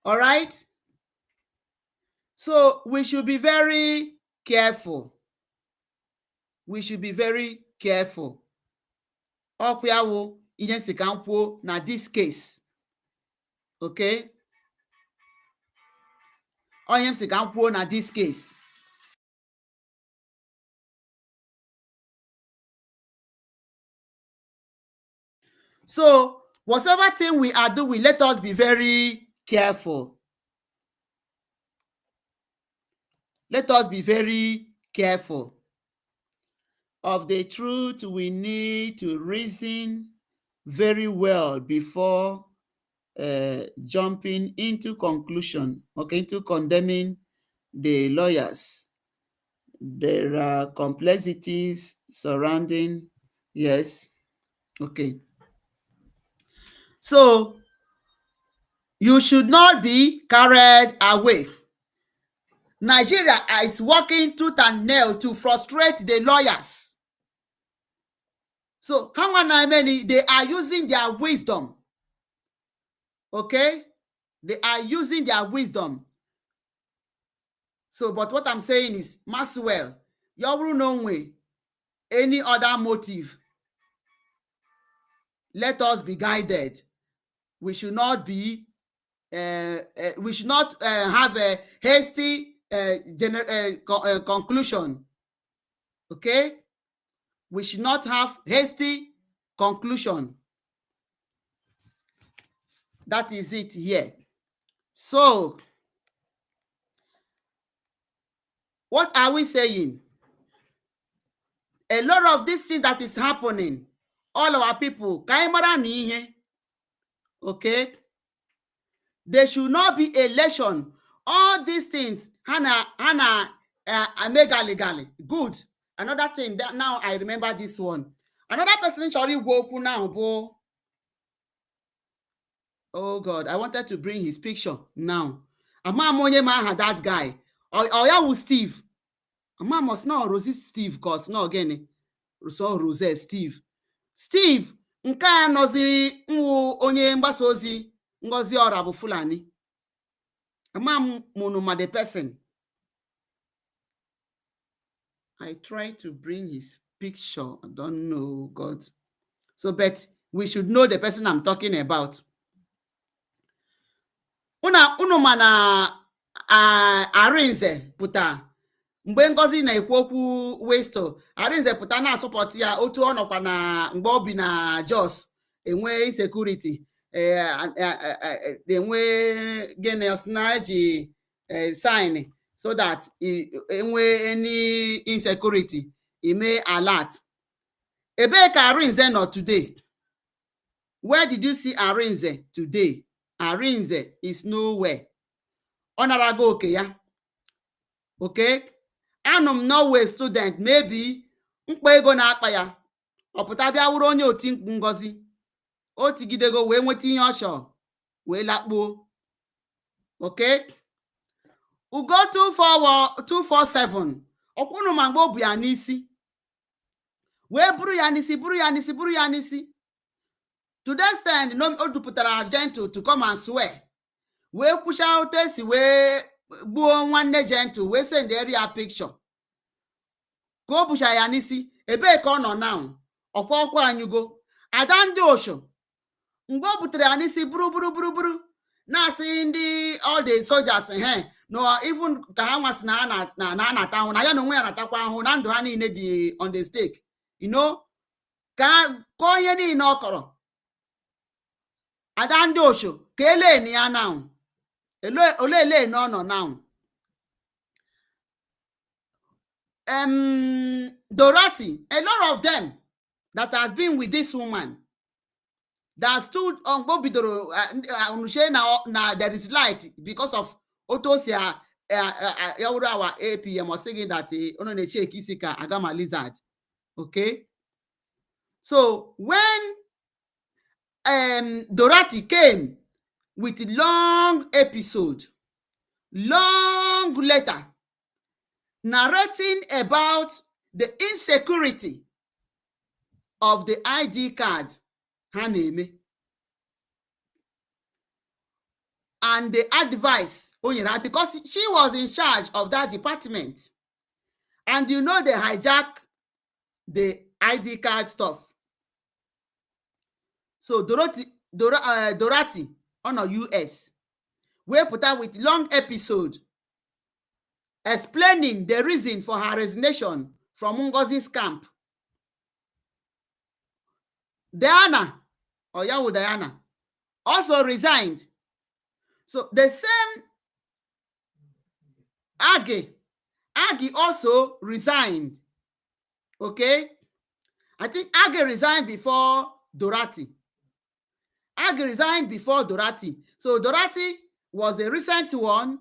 [SPEAKER 1] All right? So we should be very careful. We should be very careful. Okwawo ijensi kampo na this case. Okay? Oyensi kampo na this case. So whatever thing we are doing, let us be very careful. Let us be very careful. Of the truth, we need to reason very well before jumping into conclusion, okay, into condemning the lawyers. There are complexities surrounding, yes, okay. So you should not be carried away. Nigeria is working tooth and nail to frustrate the lawyers. So how many they are using their wisdom? Okay, they are using their wisdom. So, but what I'm saying is, Maxwell, you will know way any other motive. Let us be guided. We should not be. We should not have a hasty conclusion. Okay, we should not have hasty conclusion. That is it here. So, what are we saying? A lot of these things that is happening, all our people, okay, there should not be election. All these things, Hannah, Megalegally. Good. Another thing that now I remember this one. Another person sorry go now, bo. Oh God, I wanted to bring his picture now. Amamonye had that guy. Or ya was Steve. Ama must not Rosie Steve, cause no again. So Rose Steve. Steve, nke a nọzi nwu onye mgbasa ozi Ngozi Ora bụ Fulani. Ama monoma the person. I tried to bring his picture. I don't know, God. So, but we should know the person I'm talking about. Unu mana Arinze puta. Mgbe Ngozi na-ekwu okwu Westo, Arinze puta na-asọpọt ya otu ọ nọkwa na mgbe o bi na Jos enwe insecurity. Enwe genius na eji sign so that enwe any insecurity, e may alert. Ebee ka Arinze nọ today? Where did you see Arinze today? Arinze is nowhere. Ọ narago oke ya. Okay? Anụm Norway student, maybe mkpa ego na-akpa ya. Ọ pụta bịa wụrụ onye oti mkpu Ngozi. O tigidego wee nweta ihe ọ chọrọ wee lakpuo. Okay? Ugo 247. Ọkwụnụ ma mgbe o bu ya n'isi. Wee buru ya n'isi. To the stand, no odupụtara Gentle to come and swear. Wee kwụcha otu esi wee gbuo nwanne Gentle wee send the area picture. Ka o bucha ya n'isi, ebee ka ọ nọ now? Ọkwa ọkwa anyụgo. Ada ndị Osho. Mgbe o butere ya n'isi buru na-asị ndị all the soldiers no even ka ha nwasị na anata ahụ na ya na onwe ya natakwa ahụ na ndụ ha niile dị on the stake. You know, ka onye niile ọ kọrọ. Ada ndị Osho ka eleni ya now. Olele no now. Dorothy, a lot of them that has been with this woman that stood on Bobidoro now there is light because of Otosia our APM was saying that Isika Agama lizard. Okay. So when Dorothy came with a long episode, long letter, narrating about the insecurity of the ID card, her name, and the advice, because she was in charge of that department. And you know they hijack the ID card stuff. So Dorothy on a US, we put out with long episode explaining the reason for her resignation from Ngozi's camp. Diana also resigned. So the same Aggie also resigned. Okay? I think Aggie resigned before Dorothy. So Dorothy was the recent one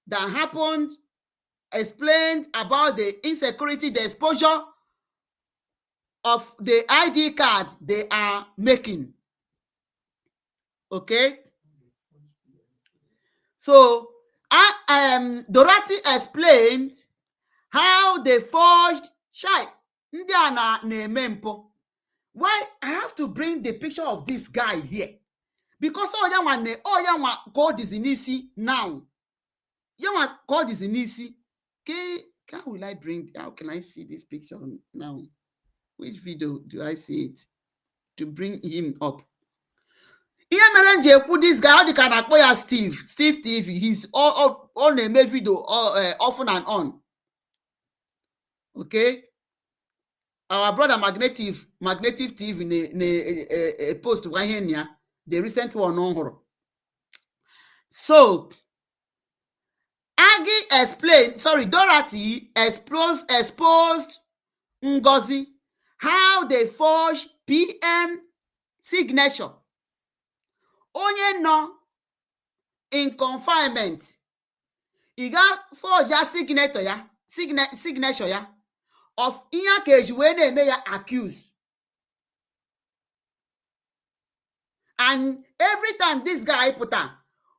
[SPEAKER 1] that happened, explained about the insecurity, the exposure of the ID card they are making. Okay? So Dorothy explained how they forged Indiana Nemempo. Why I have to bring the picture of this guy here? Because God is in easy now. God is in easy. Okay, how can I see this picture now? Which video do I see it? To bring him up. This guy, how can I call Steve TV? He's on a video often and on. Okay. Our brother Magnetive TV ne post the recent one on her. So Dorothy exposed Ngozi how they forge PM signature. Onye no in confinement. He got forge signature ya. signature ya of ihe ka eji wee na-eme ya accuse. And every time this guy pụta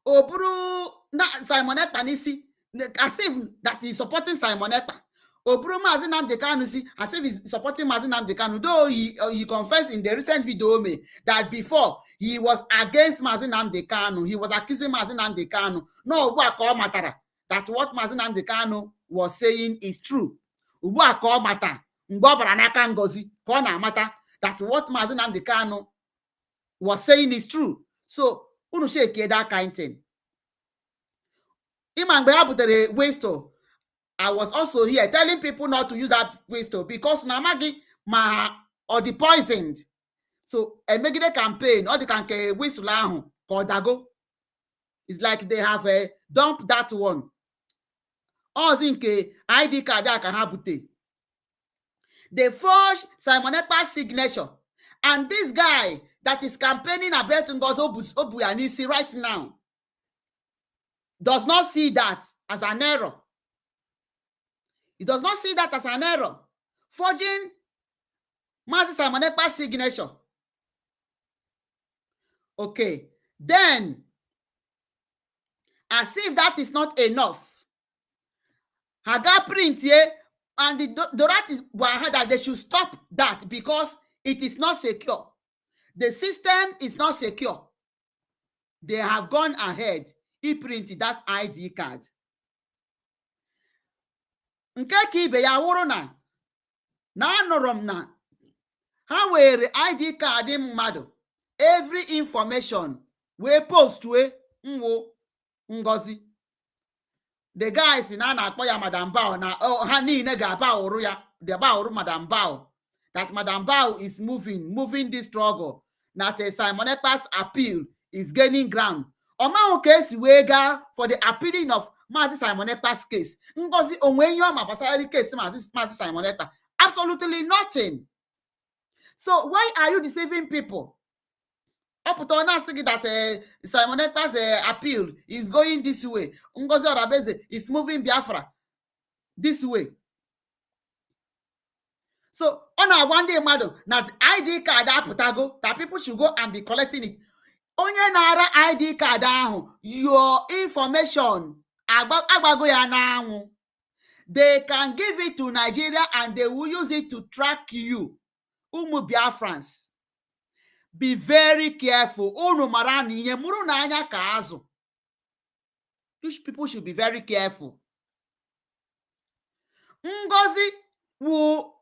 [SPEAKER 1] o buru na Simon Ekpa n'isi as if that is supporting Simon Ekpa. O buru Mazi Nnamdi Kanu si as if he's supporting Mazi Nnamdi Kanu, though he confessed in the recent video that before he was against Mazi Nnamdi Kanu. He was accusing Mazi Nnamdi Kanu. No, ugbu a ka ọ matara that what Mazi Nnamdi Kanu was saying is true. Ugbu a ka ọ mata mgbe ọ bara n'aka Ngozi ka ọ na-amata that what Mazi Nnamdi Kanu was saying is true. So unu shake that kind thing. Ima mgbe ha butere wasto, I was also here telling people not to use that wasto because na amagi ma or the poisoned. So emegide campaign or the nke whistle ahụ ka ọ dago. It's like they have dumped that one. Ozi nke ID card aka ha bute. They forged Simon Ekpa's signature, and this guy that is campaigning about Ngozi Obuyanisi right now does not see that as an error. He does not see that as an error. Forging Mazi Simon Ekpa's signature. Okay. Then, as if that is not enough, Haga print here, and the Dorat is that they should stop that because it is not secure. The system is not secure. They have gone ahead. He printed that ID card. Nke ka ibe ya wụrụ na anụrụ m na ha were ID card mmadụ, every information wee post wee nwụ Ngozi. The guys na na-akpọ ya Madam Bao na ha niile ga-aba ụrụ ya, the Bao Madam Bao, that Madam Bao is moving this struggle, that Simon Ekpa's appeal is gaining ground. Ọmahụ ka esi wee gaa for the appealing of Mazi Simon Ekpa's case. Ngozi onwe ihe ọma gbasara case Mazi Simon Ekpa? Absolutely nothing. So why are you deceiving people? Ọpụta na asị gị that Simon Ekpa's appeal is going this way. Ngozi Orabeze is moving Biafra this way. So ọ na-agwa ndị mmadụ na ID card apụtago, that people should go and be collecting it. Onye na-ara ID card ahụ, your information agbago ya n'anwụ. They can give it to Nigeria and they will use it to track you. Ụmụ Biafrans, be very careful. Unu mara na ihe mụrụ na anya ka azụ. These people should be very careful. Ngozi will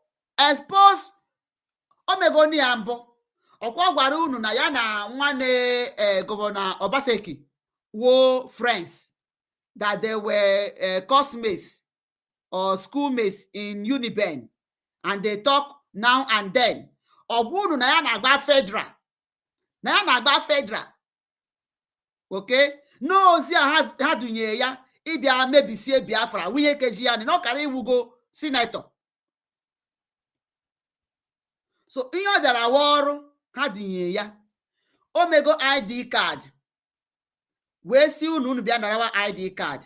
[SPEAKER 1] expose omegoni ya mbụ. Ọkwa gwara unu na ya na nwanne Governor Obaseki were friends, that they were classmates or schoolmates in Uniben, and they talk now and then. Ọgwa unu na ya na-agba federal. Na ya na-agba federal. Okay? No ozi ha dunye ya ịbịa mebisie Biafra wihe keji ya na ọ kara iwugo senator. So ihe ọ bịara wa ọrụ ha dinye ya. Omego ID card. Wee si unu bịa narawa ID card.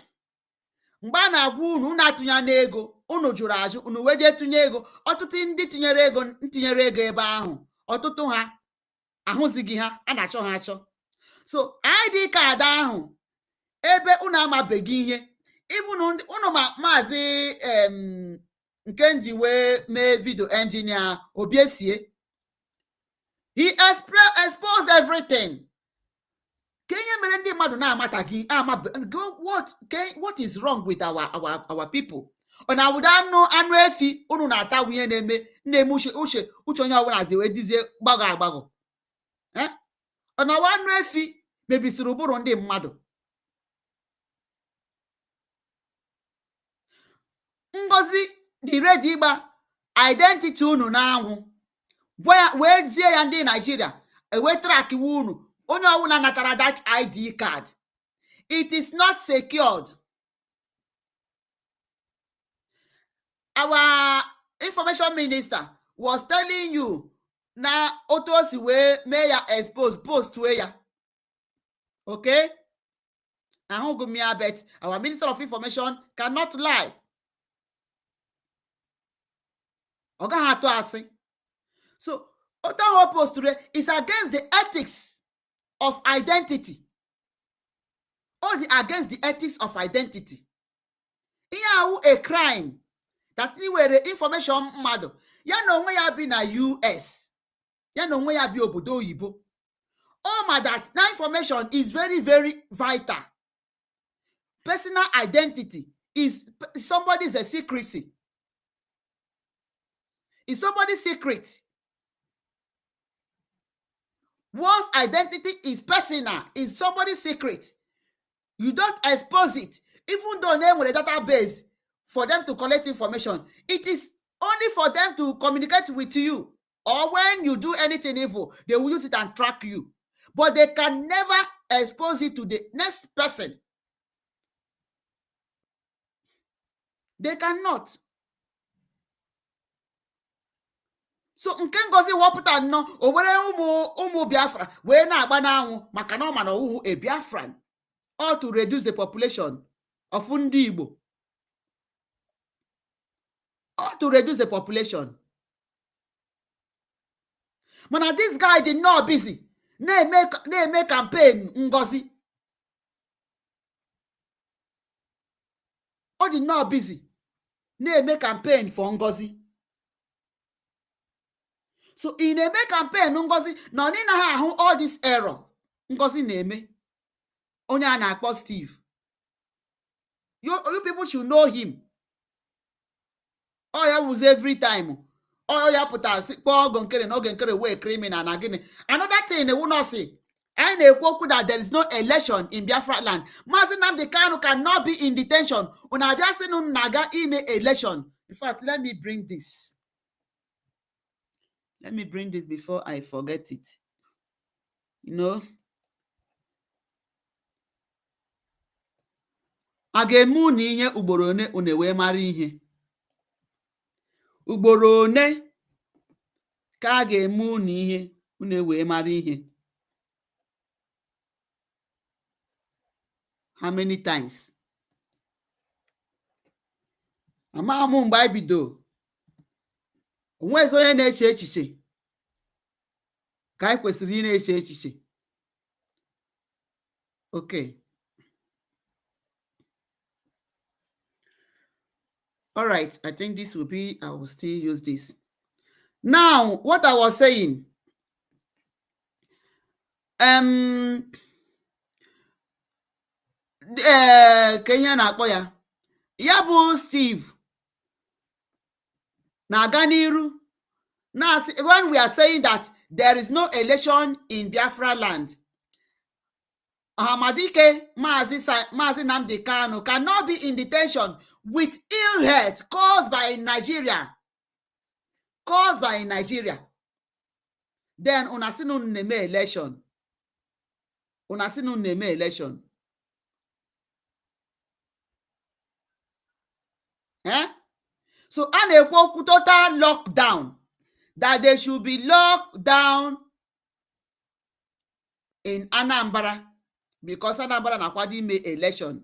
[SPEAKER 1] Mgbe a na-agwa unu atụnya n'ego, unu jụrụ ajụ, unu wee jee tụnye ego. Ọtụtụ ndị tinyere ego ebe ahụ, ọtụtụ ha ahụzighị ha, a na-achọ ha achọ. So ID card ahụ, ebe unu amabeghị ihe, even unu maazị nke nji wee mee video engineer Obiesie, he exposed everything. Kenya mere ndị mmadụ na-amataghị what is wrong with our people? Ọ na-awụda anụ efi unu na-ata nwunye na-eme uche onye ọbụla zi wee dizie gbagọ. Ọ na-awa anụ efi mebisiri ụbụrụ ndị mmadụ. Ngozi dị ready ịgba identity unu n'anwụ, wee zie ya ndị Nigeria, wee track unu. Onye ọbụla natara that ID card. It is not secured. Our information minister was telling you na otu o si wee mee ya expose post wee ya. Okay? Ahụghị m ya, bet our minister of information cannot lie. So Otaho posture is against the ethics of identity. Or against the ethics of identity. Ihe a crime that were information mmadụ ya na onwe ya bi na US ya na onwe ya bi obodo oyibo. Ma that information is very, very vital. Personal identity is somebody's secrecy. Is somebody's secret. One's identity is personal, is somebody's secret. You don't expose it. Even though they have a database for them to collect information, it is only for them to communicate with you. Or when you do anything evil, they will use it and track you. But they can never expose it to the next person. They cannot. So nke Ngozi wọpụta nnọọ o were ụmụ Biafra wee na-agba n'anwụ maka na ọ ma na ọwụhụ a Biafran, or to reduce the population of ndị Igbo, or to reduce the population. Mana this guy did not busy na-eme campaign Ngozi. Ọ dị not busy na-eme campaign for Ngozi. So in a campaign Ngozi na ọ na ha ahụ all this error Ngozi na-eme. Onye a na-akpọ Steve. You people should know him. Ya was every time. Ya pụta kpọọ oge nkere wee criminal na gịnị. Another thing they will not say. I na-ekwu that there is no election in Biafraland. Maazị Nnamdi Kanu cannot be in detention. Una abịa sị na naga ime election. In fact, let me bring this. Let me bring this before I forget it. You know, a ga-eme unu ihe ugboro one unu wee mara ihe. Ugboro one ka a ga-eme unu ihe unu wee mara ihe. How many times? Ama amụ mgbe anyị bido. Onwezi onye na-eche echiche ka anyị kwesịrị ị na-eche echiche. Okay. All right, I think this will be, I will still use this. Now, what I was saying, Kenya na-akpọ ya. Ya bụ Steve na-aga n'iru. Now, when we are saying that there is no election in Biafraland, Ahamadike Maazị Nnamdi Kanu cannot be in detention with ill health caused by Nigeria. Then una sị unu na-eme election. So a na-ekwu okwu total lockdown, that they should be locked down in Anambra because Anambra na-akwado ime election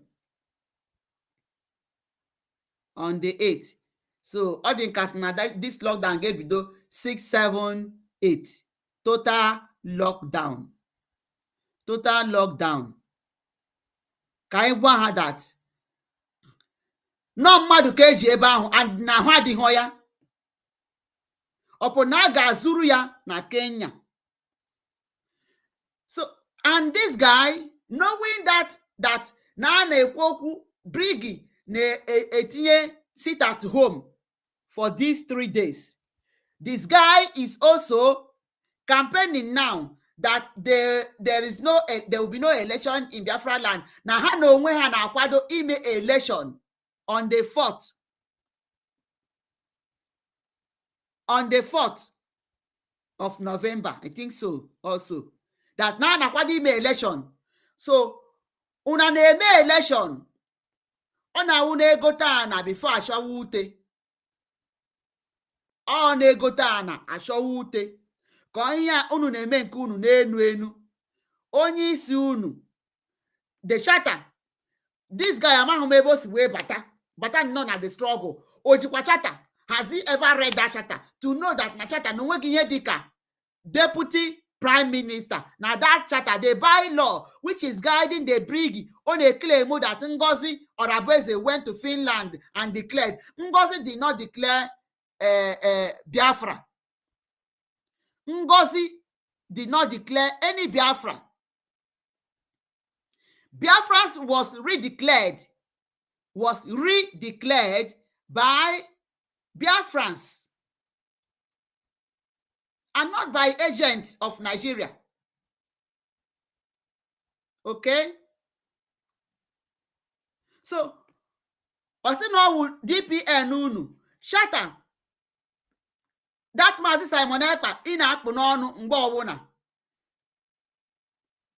[SPEAKER 1] on the 8th. So ọ dị nka na this lockdown ga-ebido 6, 7, 8. Total lockdown. Ka anyị gwa ha that nọ mmadụ ka eji ebe ahụ and na ahụ adịghị ya. Ọ bụ na a ga-azụrụ ya na Kenya. So, and this guy, knowing that na na-ekwu okwu Brigi na-etinye sit at home for these 3 days, this guy is also campaigning now that there will be no election in Biafraland. Na ha na onwe ha na-akwado ime election on the 4th. On the 4th of November, I think so also. That na na-akwado ime election. So, una na-eme election. Ọ na-awụ na-egote ana before achọwa ute. Ọ na-egote ana achọwa ute. Ka ihe unu na-eme nke unu n'enu. Onye isi unu, the shatter. This guy amaghị m ebe o si wee bata nọ na the struggle. O jikwa chata Has he ever read that charter to know that na charter no nweghị ihe dịka deputy prime minister? Now that charter, the bylaw which is guiding the brig on a claim that Ngozi Orabueze went to Finland and declared. Ngozi did not declare Biafra. Ngozi did not declare any Biafra. Biafra was redeclared by Biafrans and not by agents of Nigeria. Okay? So, Osino DPN unu shatter that Mazi Simon Ekpa in Akpunonu Mbowuna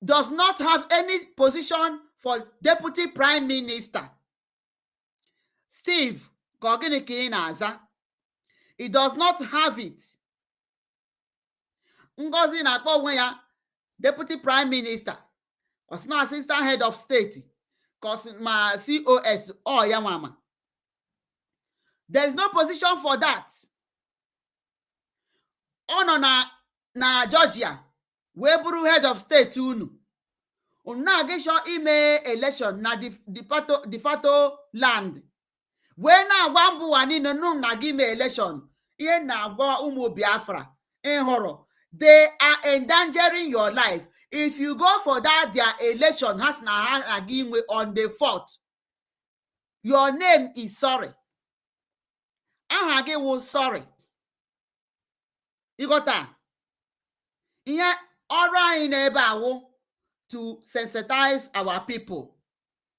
[SPEAKER 1] does not have any position for deputy prime minister. Steve Koginiki Inaza, he does not have it. Ngozi na deputy prime minister, Osino assistant head of state, cause my COS or Yamama. There is no position for that. Ono na Georgia, Weburu head of state unu. Una gesho ime election na de facto land. When na wambu wani no na give election, ihe na agwa umu Biafra in horror. They are endangering your life. If you go for that, their election has na give on the 4th. Your name is sorry. Ahage was sorry. You got that? Yeah, all right in ebe to sensitize our people.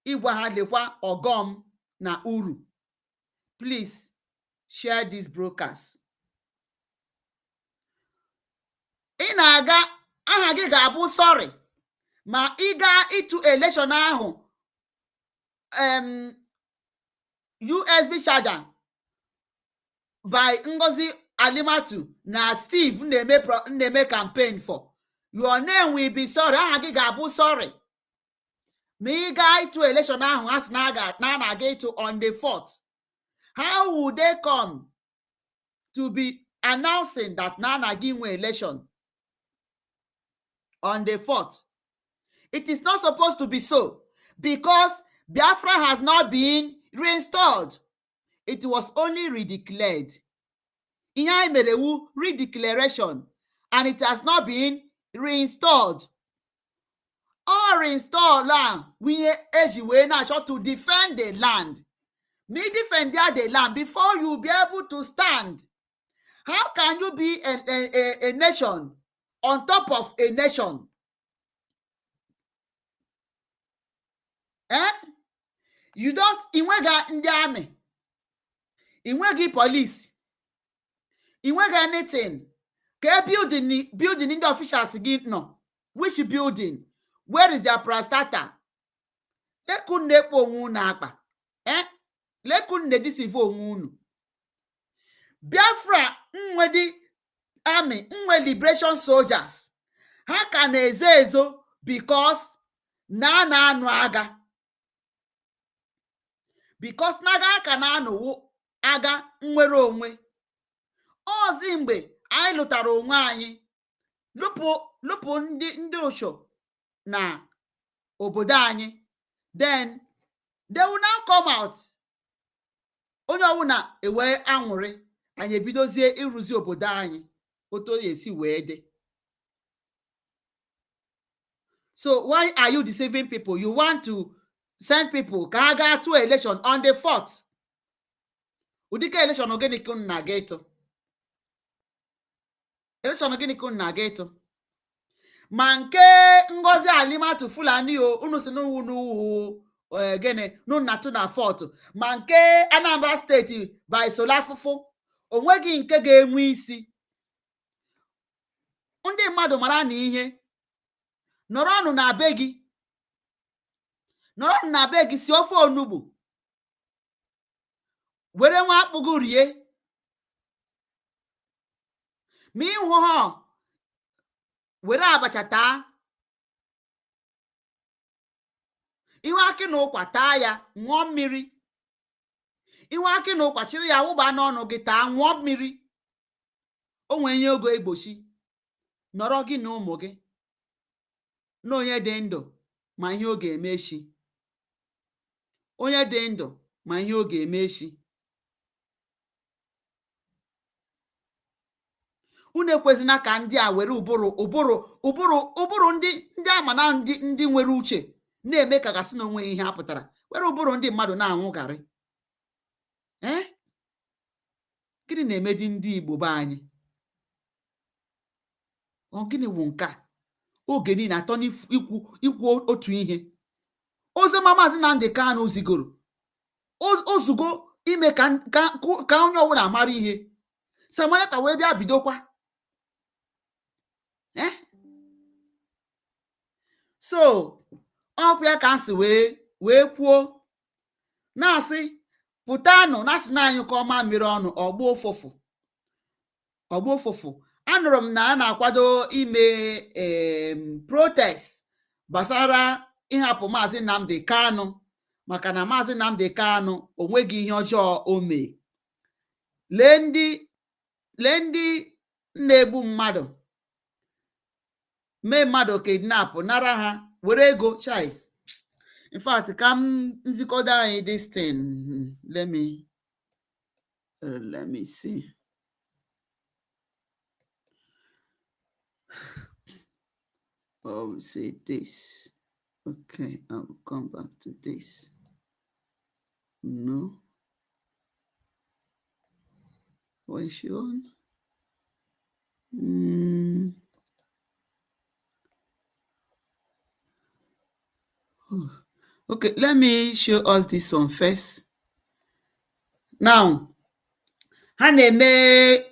[SPEAKER 1] Igwa ogom na uru. Please share this broadcast. Inaga ahage gabu sorry. Ma iga itu election ahụ USB charger by Ngozi Alimatu na Steve neme campaign for. Your name will be sorry. Ahagi gabu sorry. Me guy to election ahụ as na get to on the 4th. How would they come to be announcing that Nana give election on the 4th? It is not supposed to be so because Biafra has not been reinstalled. It was only redeclared. Inya merewu redeclaration and it has not been reinstalled. Or reinstall land we ejiwe na to defend the land. Me defend the land before you be able to stand. How can you be a nation on top of a nation? You don't inwega ndị army, inwegi police, inwega anything. Ke building ndị officials again no. Which building? Where is their prostata? Lekun nekpo onwu na akpa. Lekun ne deceive onwu unu. Biafra nwedi army, nwe liberation soldiers. Ha ka na-ezo ezo because na anu aga. Because naga ka na anu aga nwere onwe. Ozi mgbe anyị lụtara onwe anyị. Lupu ndị osho na obodo anyị. Then they will now come out. Onye ọwụna ewe anwụrị. Anyị ebidozie ịrụzi obodo anyị. Oto yesi wee dị. So why are you deceiving people? You want to send people ka aga to election on the 4th. Udika election ogeni kun na geto. Election ogeni kun na geto. Manke Ngozi Alimatu Fulani o unu sinu unu gene no na to na 4th. Manke Anambra State by Solafufu onwegi nke ga-enwe isi. Ndị mmadụ mara na ihe. Nọrọnụ na be gị. Nọrọnụ na be gị si ofe onugbu. Were nwa akpụgụ rie. Ma ịhụ ha were abacha taa. Ihu akị na ụkwa taa ya ṅụọ mmiri. inwe akị na ụkwa chiri ya wụba n'ọnụ gị taa ṅụọ mmiri. O nwere ihe ogo egbochi nọrọ gị na ụmụ gị na onye dị ndụ ma ihe ọ ga-eme echi. Onye dị ndụ ma ihe ọ ga-eme echi. Unu ekwezina ka ndị a were ụbụrụ ndị ama na ndị nwere uche na-eme ka gasị na onwe ihe a pụtara, were ụbụrụ ndị mmadụ na-aṅụgharị. Gịnị na-emedi ndị Igbo be anyị? Ọ gịnị wụ nke a? Oge niile atọ ikwu otu ihe. Oziọma Maazị Nnamdi Kanu zigoro ozugo ime ka onye ọbụla mara ihe. Samara ka wee bịa bidokwa. So ọkwa ya ka nsị wee kwuo na-asị pụtanụ na-asị na anyị ka ọma mmiri ọnụ ọgbọ ụfụfụ. Anụrụ m na a na-akwado ime protest gbasara ịhapụ Maazị Nnamdi Kanu maka na Maazị Nnamdi Kanu onweghị ihe ọjọọ o mee. Lee ndị na-egbu mmadụ, mee mmadụ kidnap, nara ha, were ego chai. In fact, ka m nzikọdo anyị this thing. Let me see. Oh, say this. Okay, I'll come back to this. No. What is she on? Okay, let me show us this one first. Now, ha na-eme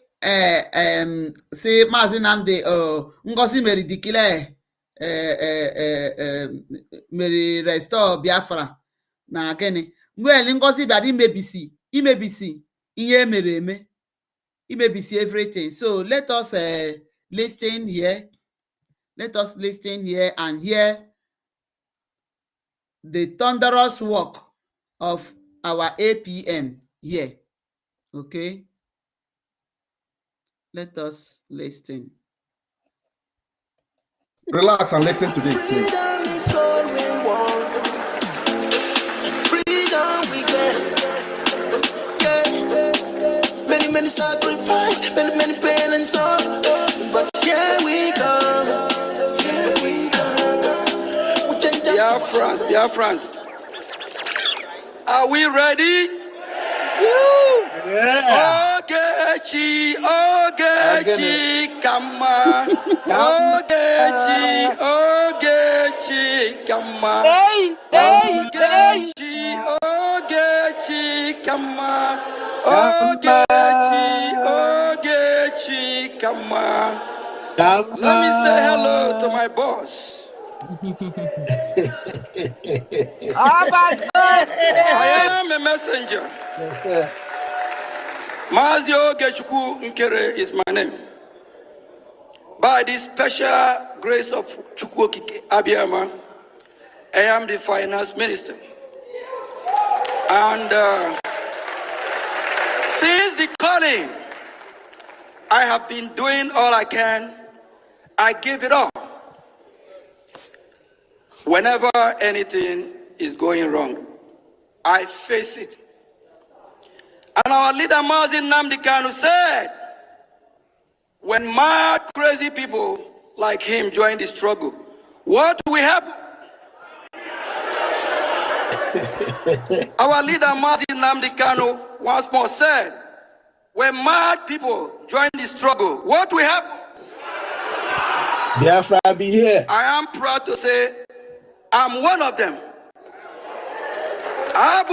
[SPEAKER 1] say Maazị Nnamdi Ngozi Mary declare Mary restore Biafra na gịnị. Mgbe Ngozi bịara imebisi ihe emere eme, imebisi everything. So let us listen here. Let us listen here and hear the thunderous work of our APM here. Okay? Let us listen.
[SPEAKER 7] Relax and listen to this.
[SPEAKER 9] Freedom is all we want. Freedom we get. Many sacrifice, many pain and sorrow. But here we come.
[SPEAKER 3] Biafrans. Are we ready? Yeah. Ogechi, kama. Ogechi, kama. Hey. Ogechi, kama. Ogechi, kama. Let me say hello to my boss.
[SPEAKER 9] Oh my God!
[SPEAKER 3] I am a messenger.
[SPEAKER 9] Yes, sir.
[SPEAKER 3] Mazio Gechukwu Nkere is my name. By the special grace of Chukwu Abiyama, I am the finance minister. And since the calling, I have been doing all I can. I give it all. Whenever anything is going wrong, I face it. And our leader, Maazị Nnamdi Kanu, said, when mad, crazy people like him join the struggle, what will happen? Our leader, Maazị Nnamdi Kanu, once more said, when mad people join the struggle, what will happen?
[SPEAKER 9] Biafra be here.
[SPEAKER 3] I am proud to say, I'm one of them.
[SPEAKER 5] I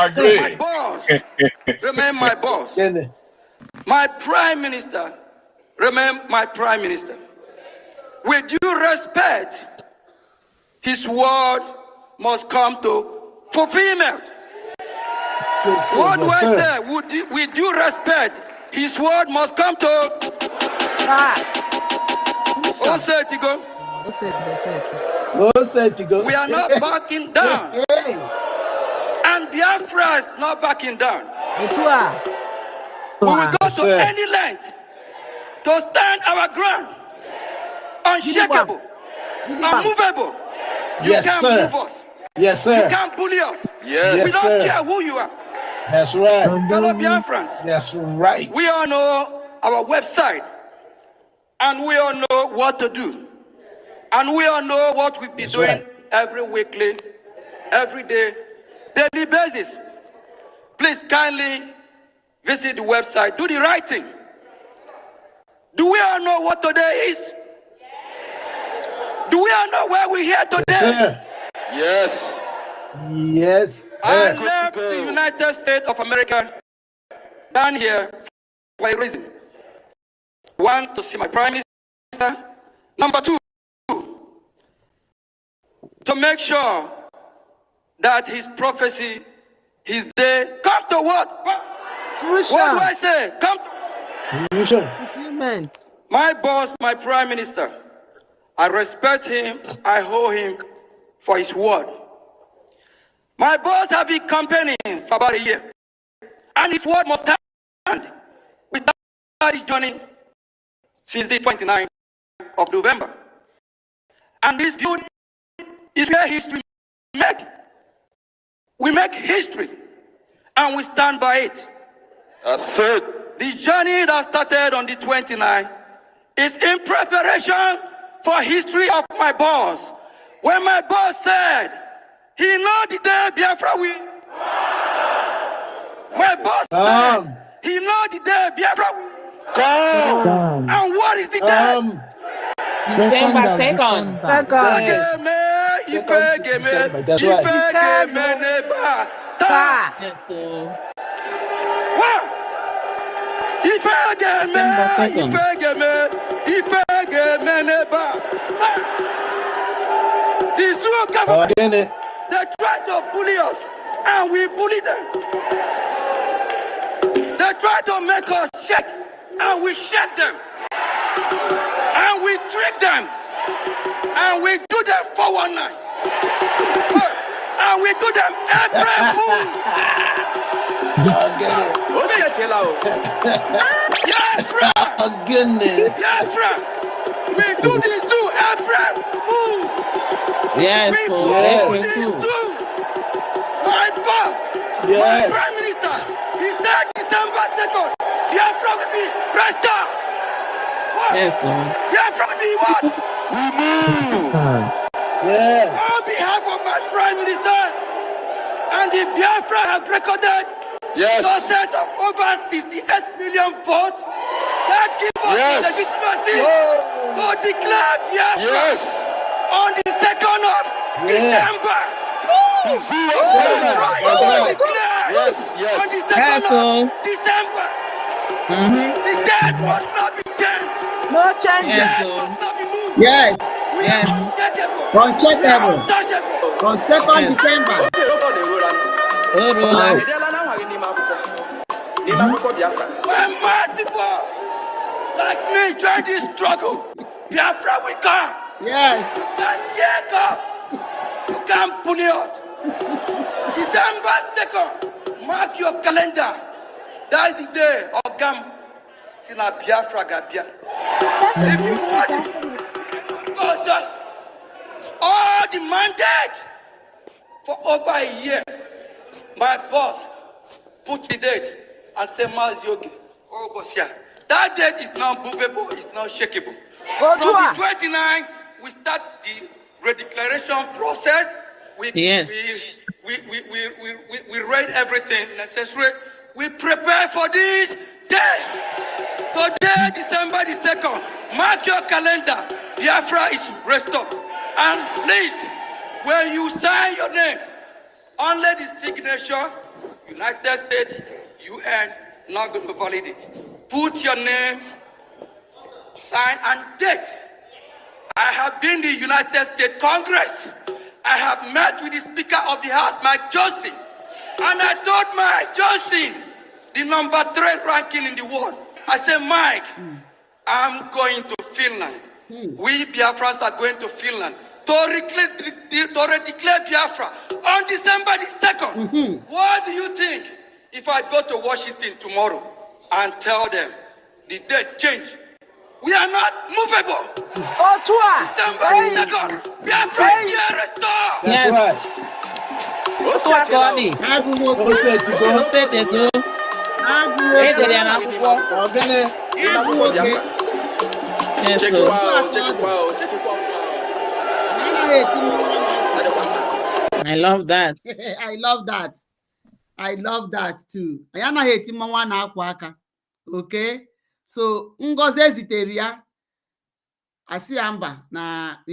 [SPEAKER 5] agree.
[SPEAKER 3] My boss remain my boss. My prime minister remain my prime minister. With due respect, his word must come to fulfillment. What do I say? With due respect, his word must come to... Oh, say it, go. We are not backing down. And Biafra is not backing down. We will go to any length to stand our ground. Unshakable, unmovable. You can't move us.
[SPEAKER 10] Yes, sir.
[SPEAKER 3] You can't bully us.
[SPEAKER 10] Yes,
[SPEAKER 3] we don't
[SPEAKER 10] sir.
[SPEAKER 3] care who you are.
[SPEAKER 10] That's right.
[SPEAKER 3] Fellow Biafrans.
[SPEAKER 10] That's right.
[SPEAKER 3] We all know our website. And we all know what to do. And we all know what we'll be doing every weekly, every day, daily basis. Please kindly visit the website. Do the right thing. Do we all know what today is? Do we all know where we're here today?
[SPEAKER 10] Yes, sir.
[SPEAKER 5] Yes.
[SPEAKER 10] Yes.
[SPEAKER 3] I left the United States of America down here for a reason. One, to see my Prime Minister. Number two, to make sure that his prophecy, his day, come to what? What do I say? Come to my boss, my Prime Minister. I respect him. I owe him for his word. My boss has been campaigning for about a year. And his word must stand. We started this journey since the 29th of November. And this building is where history made. We make history. And we stand by it.
[SPEAKER 5] That's it.
[SPEAKER 3] The journey that started on the 29th is in preparation for history of my boss. When my boss said, he know the day Biafra will. My boss said, he know the day Biafra will.
[SPEAKER 10] Come.
[SPEAKER 3] And what is the day?
[SPEAKER 11] December 2nd.
[SPEAKER 10] That's right.
[SPEAKER 11] Yes, sir.
[SPEAKER 3] December 2nd. The Zulu government, they try to bully us, and we bully them. They try to make us shake, and we shake them. And we trick them. And we do them 419. And we do them April Fool. Biafra. Biafra. We do the zoo April Fool.
[SPEAKER 11] Yes,
[SPEAKER 3] we
[SPEAKER 11] sir.
[SPEAKER 3] do the zoo. My boss, my Prime Minister, he said December 2nd, Biafra will be restored.
[SPEAKER 11] Yes, sir.
[SPEAKER 3] Biafra will be what? On behalf of my Prime Minister and the Biafra have recorded a set of over 68 million votes that give us legitimacy to declare Biafra on the 2nd of December. On the 2nd of December. The date must not be changed.
[SPEAKER 11] No change.
[SPEAKER 1] Yes.
[SPEAKER 11] Yes.
[SPEAKER 1] Uncheckable. On 2nd December.
[SPEAKER 3] When mad people like me join this struggle, Biafra will come.
[SPEAKER 1] Yes.
[SPEAKER 3] You can shake us. You can bully us. December 2nd, mark your calendar. That is the day of Gam. Sina Biafra Gabia. If you want it, all the mandate for over a year, my boss put the date and said, Mas Yogi, that date is not movable, it's not shakeable. On the 29th, we start the redeclaration process. We read everything necessary. We prepare for this day. Today, December the 2nd, mark your calendar. Biafra is restored. And please, when you sign your name, only the signature, United States, UN, not going to validate it. Put your name, sign, and date. I have been to the United States Congress. I have met with the Speaker of the House, Mike Johnson. And I told Mike Johnson, the number 3 ranking in the world, I said, Mike, I'm going to Finland. We Biafrans are going to Finland to declare Biafra on December the 2nd. What do you think if I go to Washington tomorrow and tell them the date change? We are not movable. December the 2nd, Biafra is here restored.
[SPEAKER 10] That's
[SPEAKER 11] Yes.
[SPEAKER 10] right.
[SPEAKER 11] Otua Tony.
[SPEAKER 10] Don't say it to go.
[SPEAKER 11] Ose tego. Edere ya n'akwụkwọ.
[SPEAKER 10] Ogene.
[SPEAKER 11] Yes, so. I love that.
[SPEAKER 1] I love that. I love that too. I anaghị eti mmanwụ na-akwa aka. Okay? So Ngozi ezitere ya asị ya mba na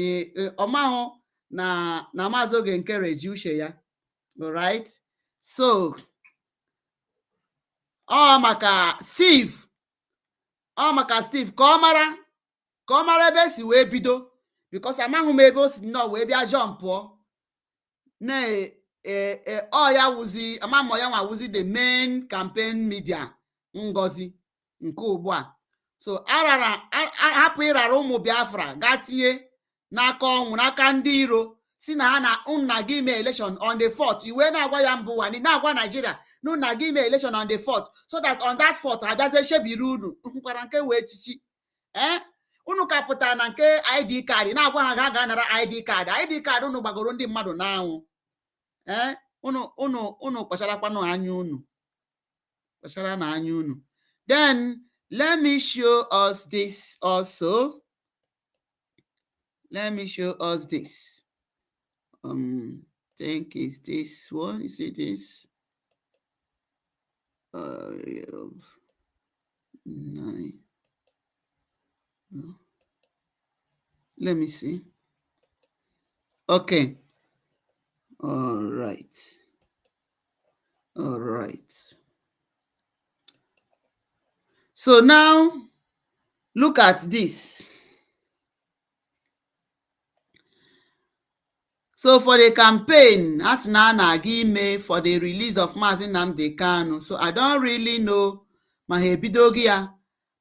[SPEAKER 1] ọmahụ na Maazị Oge encourage uche ya. All right? So maka Steve ka ọ mara ebe si wee bido, because amaghị m ebe o si nọ wee bịa jump na ya wụzi amamọ ya nwa wụzi the main campaign media Ngozi nke ugbu a. So hapụ ịrara ụmụ Biafra gaa tinye n'aka ọnwụ n'aka ndị iro si na ha na nna gị mee election on the 4th. Iwe na-agwa ya mbụ wani na-agwa Nigeria na nna gị mee election on the 4th, so that on that 4th abịazie shebiri unu nkwara nke wee chichi unu ka pụtara na nke ID card na-agwa ha ga-anara ID card unu gbagoro ndị mmadụ n'anwụ. Unu kpacharakwanụ anya unu, kpachara na anya unu. Then let me show us this also. Let me show us this. Think is this one. Is it this? 9. No. Let me see. Okay. All right. So now look at this. So for the campaign, as na ime for the release of Maazị Nnamdi Kanu, so I don't really know ma ha ebido gị ya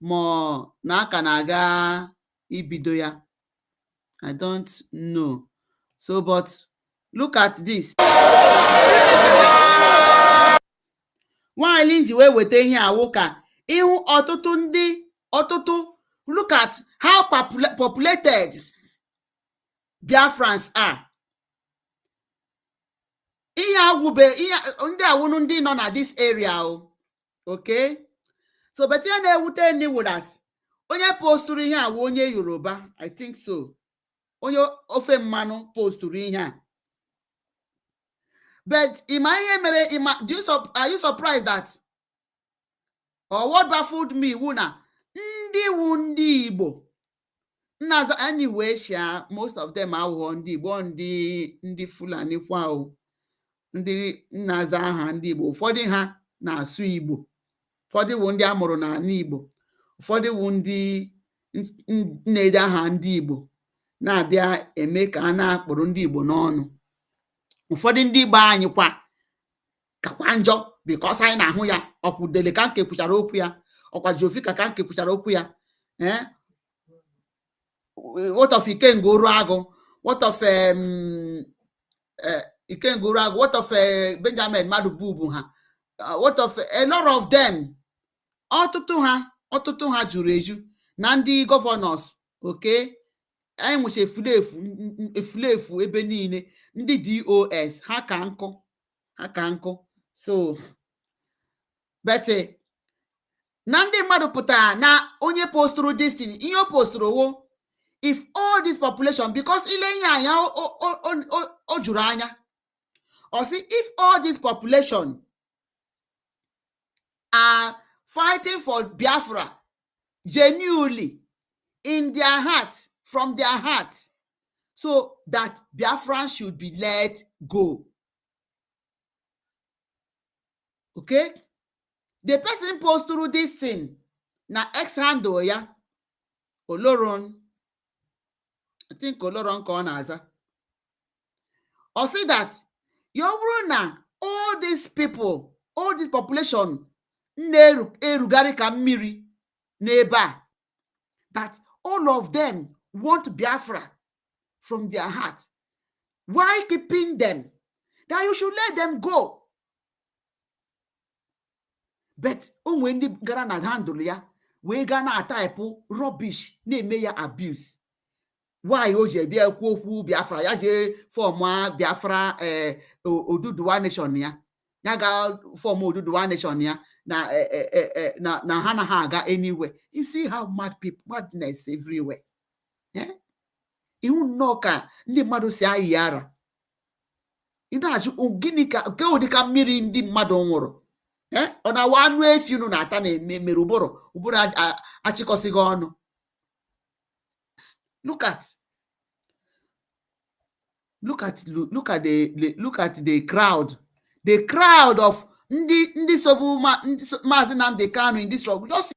[SPEAKER 1] ma na aka na-aga ibido ya. I don't know. So but look at this. Nwaanyị nji wee weta ihe awụ ka ịhụ ọtụtụ look at how populated Biafrans are. Ihe agwụbe ndị awụnụ ndị nọ na this area okay. So but ihe na-ewute ndị wụ that onye posturu ihe awụ onye Yoruba, I think so, onye ofe mmanụ posturu ihe a. But are you surprised that, or what baffled me wuna ndị Igbo nnaza anyway sha most of them are ndị Igbo ndị Fulani kwa ndị nnaza aha ndị Igbo. Ụfọdụ ha na-asụ Igbo, ụfọdụ wụ ndị amụrụ n'ala Igbo, ụfọdụ wụ ndị na-ede aha ndị Igbo na-abịa eme ka a na-akpụrụ ndị Igbo n'ọnụ. Ụfọdụ ndị Igbo anyị kakwa njọ because anyị na-ahụ ya ọkwụdele ka nke kwuchara okwu ya, ọkwa Jofika ka nke kwuchara okwu ya. What of Ikenga Oruagụ, what of Ikenga Oruagụ, what of Benjamin Madububu ha, what of a lot of them. Ọtụtụ ha juru eju na ndị governors. Okay, anyị nwụchi efulefu ebe niile. Ndị DOS ha ka nkụ. So but na ndị mmadụ pụtara na onye posturu this thing, ihe o posturu wo if all this population, because ile ihe anya o juru anya, or see if all this population are fighting for Biafra genuinely in their heart, from their heart, so that Biafra should be let go. Okay? The person post through this thing na ex handle ya Oloron. I think Oloron ka ọ na-aza. Or see that you na all these people, all this population na-erugari ka mmiri n'ebe a, that all of them want Biafra. from their heart. Why keeping them? That you should let them go. But when the gara na handle ya, we gana type rubbish, na-eme ya abuse. Why oje bịa ekwu okwu Biafra ya je form Biafra Oduduwa nation ya ga form Oduduwa nation ya na ha na ha aga anywhere. You see how madness everywhere. Yeah? Ihu nnọọ ka ndị mmadụ si ayị ara. Ị na-ajụ gịnị ka nke ụdị ka mmiri ndị mmadụ nwụrụ. Ọ na-awa anụ efi unu na-ata na-emere ụbụrụ achịkọsịghị ọnụ. Look at the crowd. The crowd of ndị sobu Maazị Nnamdi Kanu in this struggle. Just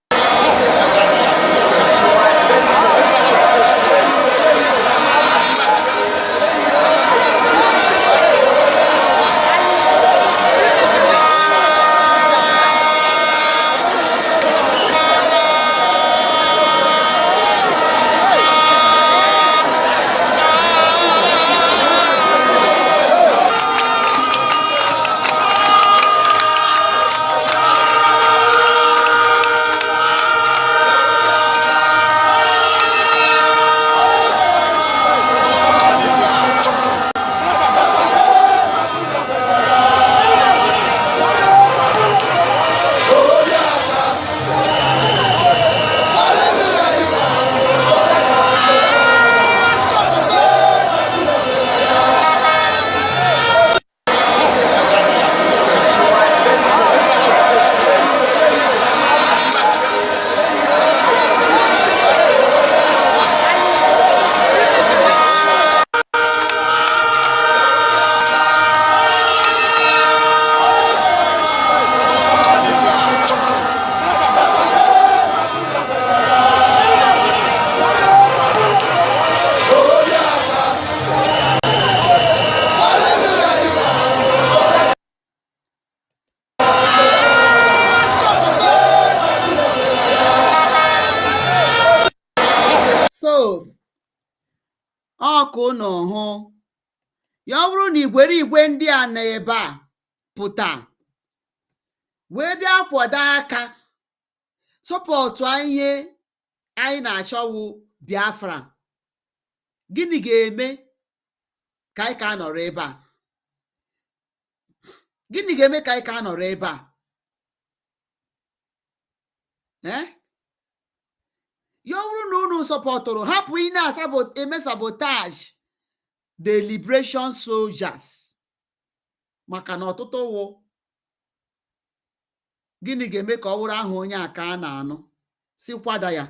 [SPEAKER 1] ọkụ unu hụ ya ọ bụrụ na igwe ndị a na ebe a pụta wee bịa kwọdo aka sọpọtụ ihe anyị na-achọwu Biafra, gịnị ga-eme ka anyị ka nọrọ ebe a? Gịnị ga-eme ka anyị ka nọrọ ebe a? Ya ọ bụrụ na unu sọpọtụrụ hapụ ị na-eme sabotage the liberation soldiers, maka na ọtụtụ wụ gịnị ga-eme ka ọ bụrụ aha onye a ka a na-anụ si kwada ya,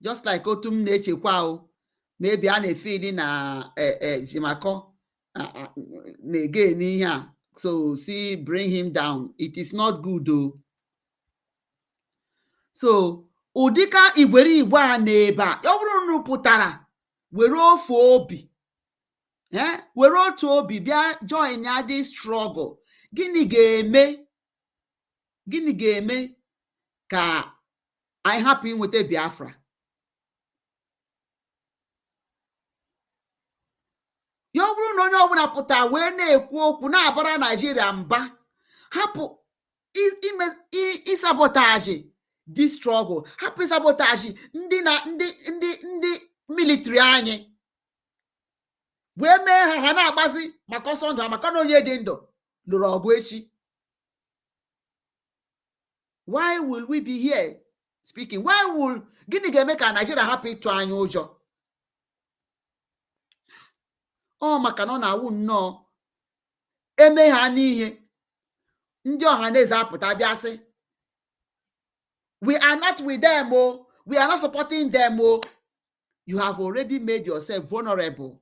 [SPEAKER 1] just like otu m na-echekwa maybe a na-efili na Jimakọ na-ege n'ihe a, so see bring him down. It is not good though. So ụdịka igwe a na-ebe a, ọ bụrụ na pụtara were ofu obi were otu obi bịa join ya dị struggle, gịnị ga-eme ka anyị hapụ inweta Biafra? Ya ọ bụrụ na onye ọbụla pụta wee na-ekwu okwu na-abara Naijiria mba, hapụ ịsabotaji dị struggle, hapụ ịsabotaji ndị military anyị, wee mee ha na-agbazi maka ọsọ ndụ ha, maka na onye dị ndụ lụrụ ọgụ echi. Why will we be here speaking? Gịnị ga-eme ka Nigeria hapụ ịtụ anyị ụjọ? Ọ maka na ọ na-awụ nnọọ eme ha n'ihe ndị ọha na eze apụta bịa sị we are not with them, we are not supporting them. You have already made yourself vulnerable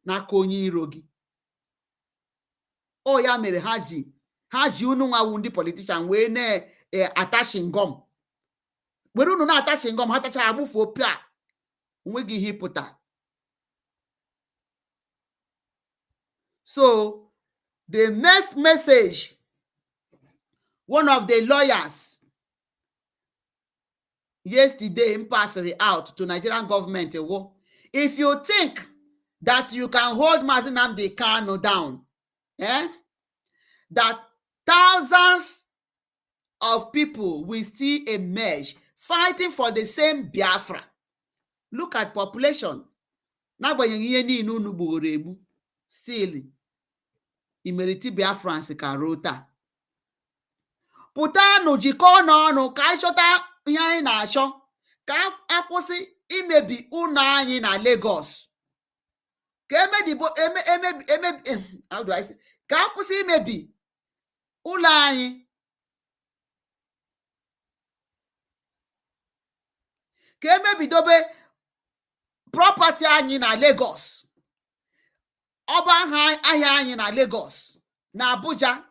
[SPEAKER 1] n'aka onye iro gị. O ya mere ha ji unu nwawu ndị politician wee na-atachi ngọm, were unu na-atachi ngọm, ha tacha agbụfuo pịa, onweghị ihe ịpụta. So the next message one of the lawyers yesterday passed out to Nigerian government If you think that you can hold Mazi Nnamdi Kanu down, that thousands of people will still emerge fighting for the same Biafra. Look at population. N'agbanyeghị ihe niile unu gbugoro egbu, still imeriti Biafrans ka ruo taa. Pụtanụ jikọọ n'ọnụ ka anyị chọta ihe anyị na-achọ, ka akwụsị imebi ụlọ anyị na Lagos. Ka akwụsị imebi ụlọ anyị, ka emebidobe property anyị na Lagos, ọba ahịa anyị na Lagos, na Abuja,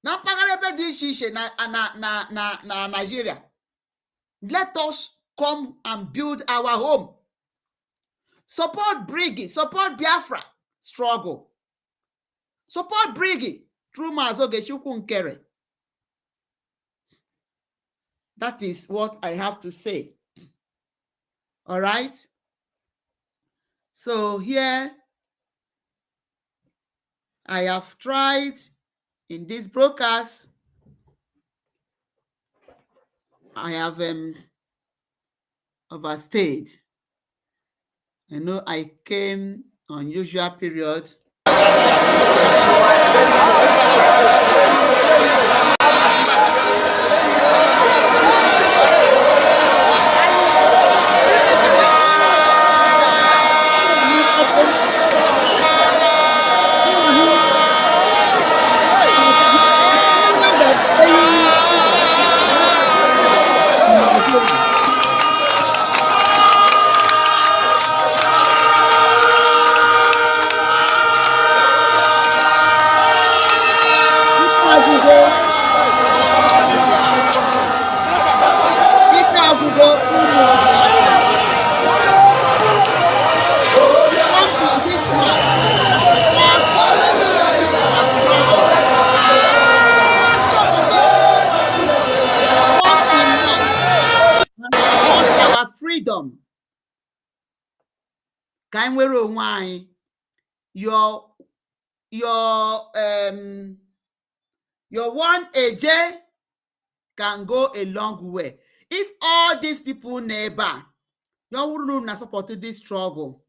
[SPEAKER 1] na mpaghara ebe dị iche iche na Nigeria. Let us come and build our home. Support Brigi, support Biafra struggle. Support Brigi through Mazi Ogechukwu Nkere. That is what I have to say. All right. So here I have tried in this broadcast. I have overstayed. I know I came on usual period. Freedom. Ka anyị nwere onwe anyị. Your one AJ can go a long way. If all these people neighbor, you wouldn't na support this struggle.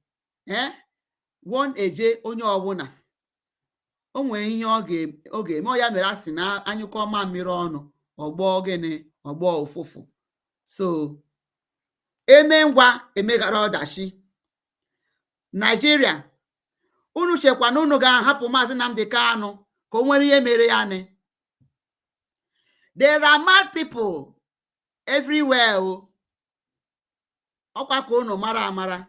[SPEAKER 1] One AJ onye ọbụla o nwere ihe ọ ga-eme. Ọ ya mere a sị na anyụkọ mmiri ọnụ ọgbọ ogene ọgbọ ụfụfụ. So eme ngwa emeghara ọdachi. Nigeria, unu chekwa na unu ga-ahapụ Mazi Nnamdi Kanu ka o nwere ihe mere ya ni. There are mad people everywhere. Ọkwa ka unu mara amara.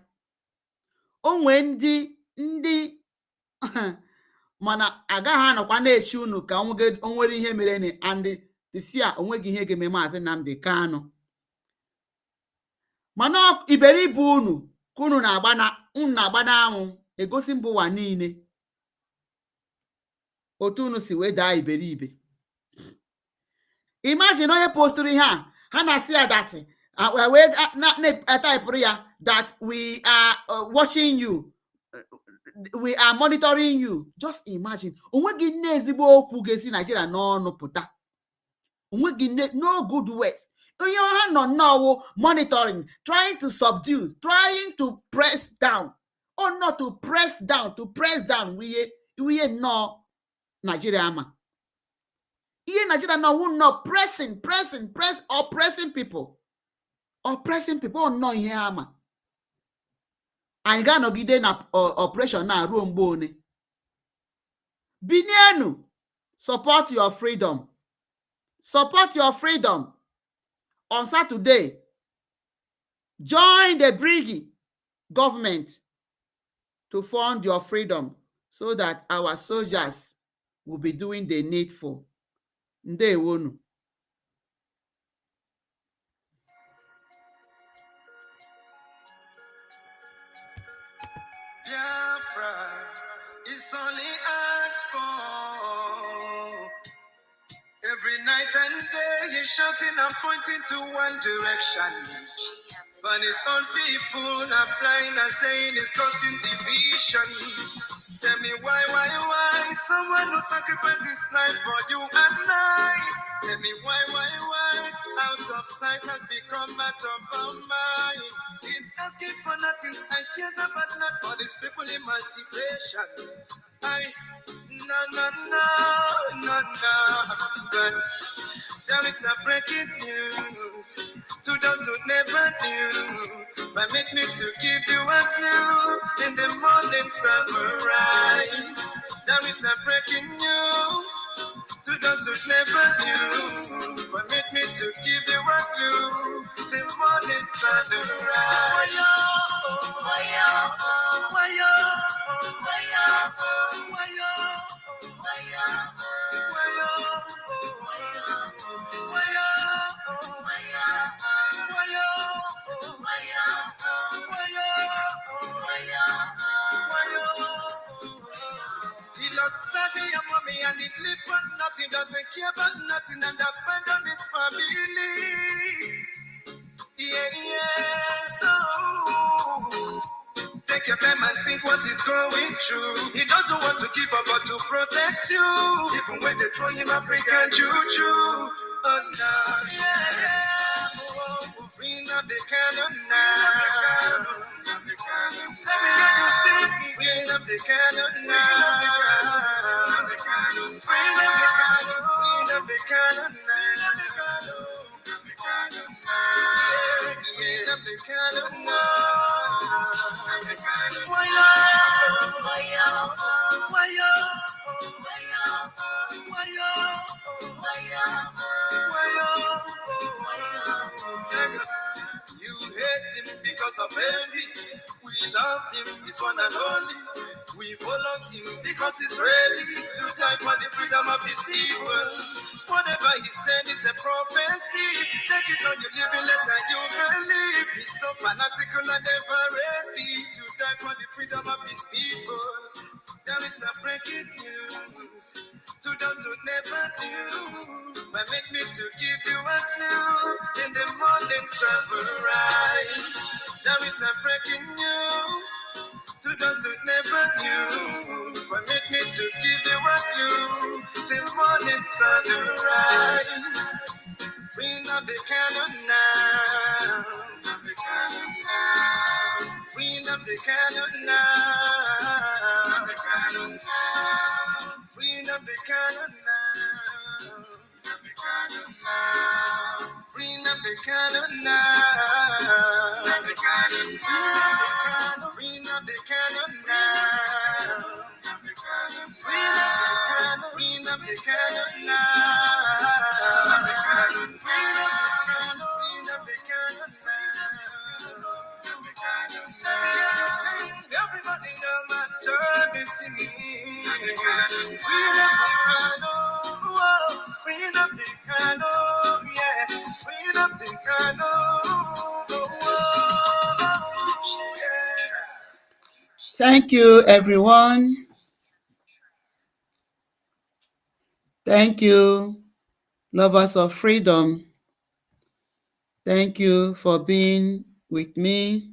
[SPEAKER 1] O nwee ndị mana agaghị anọkwa na-echi unu ka o nwere ihe mere ni, and tisi a onweghị ihe ga-eme Mazi Nnamdi Kanu. Mana iberibe unu ka unu na-agba n'anwụ egosi mba ụwa niile otu unu si wee daa iberibe. Imagine onye posturu ihe a, ha na-asị ya that wee na-typụrụ ya that we are watching you, we are monitoring you. Just imagine. Onweghị nne ezigbo okwu ga-esi Nigeria n'ọnụ pụta. Onweghị no good words. Onye ha nọ nnọọ monitoring, trying to subdue, trying to press down. Or not to press down, we nnọọ Nigeria ama. Ihe Nigeria no pressing, oppressing people. Nnọọ ihe ama. Anyị ga-anọgide na operation na ruo mgbe one. Binienu, support your freedom. Support your freedom. On Saturday, join the Brigi government to fund your freedom so that our soldiers will be doing the needful. Ndewonu.
[SPEAKER 2] Biafra is only asked for. Every night and day he's shouting and pointing to one direction. But his own people are blind and saying it's causing division. Tell me why? Someone who sacrificed his life for you and I. Tell me why? Out of sight has become out of our mind. He's asking for nothing and cares about not for these people emancipation. No. But there is a breaking news to those who never knew. But make me to give you a clue. In the morning sun will rise. There is a breaking news to those who never knew. But make me to give you a clue. The morning sun will rise. He lost daddy and mommy and he lived for nothing, doesn't care about nothing and abandoned his family. Oh. Take your time and think what he's going through. He doesn't want to give up but to protect you. Even when they throw him African juju. Oh no, bring up the cannon now. Let me hear you sing. Bring up the cannon now. Bring up the cannon now. You hate him because of envy. We love him, he's one and only. We follow him because he's ready to die for the freedom of his people. Whatever he said is a prophecy. Take it on your living letter, you believe. He's so fanatical and ever ready to die for the freedom of his people. There is a breaking news to those who never knew. But make me to give you a clue. In the morning sun will rise. There is a breaking news to those who never knew. But make me to give you a clue. The morning sun will rise. Bring up the cannon now. Bring up the cannon now. Bring up the cannon now. Bring up the cannon now. Bring up the cannon now. Bring up the cannon Everybody know my joy is singing. Bring up the candle, yeah. Bring up the candle.
[SPEAKER 1] Thank you, everyone. Thank you, lovers of freedom. Thank you for being with me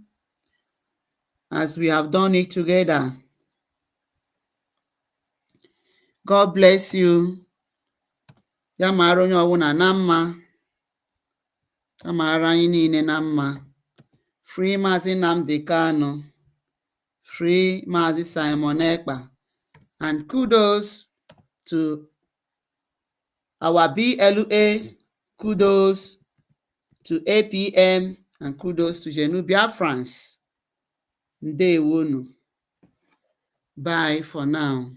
[SPEAKER 1] as we have done it together. God bless you. Ya mara onye ọbụla na mma. Ya mara anyị niile na mma. Free Maazị Nnamdi Kanu. Free Maazị Simon Ekpa. And kudos to our BLA. Kudos to APM. And kudos to Genu Biafrans. Ndewonu. Bye for now.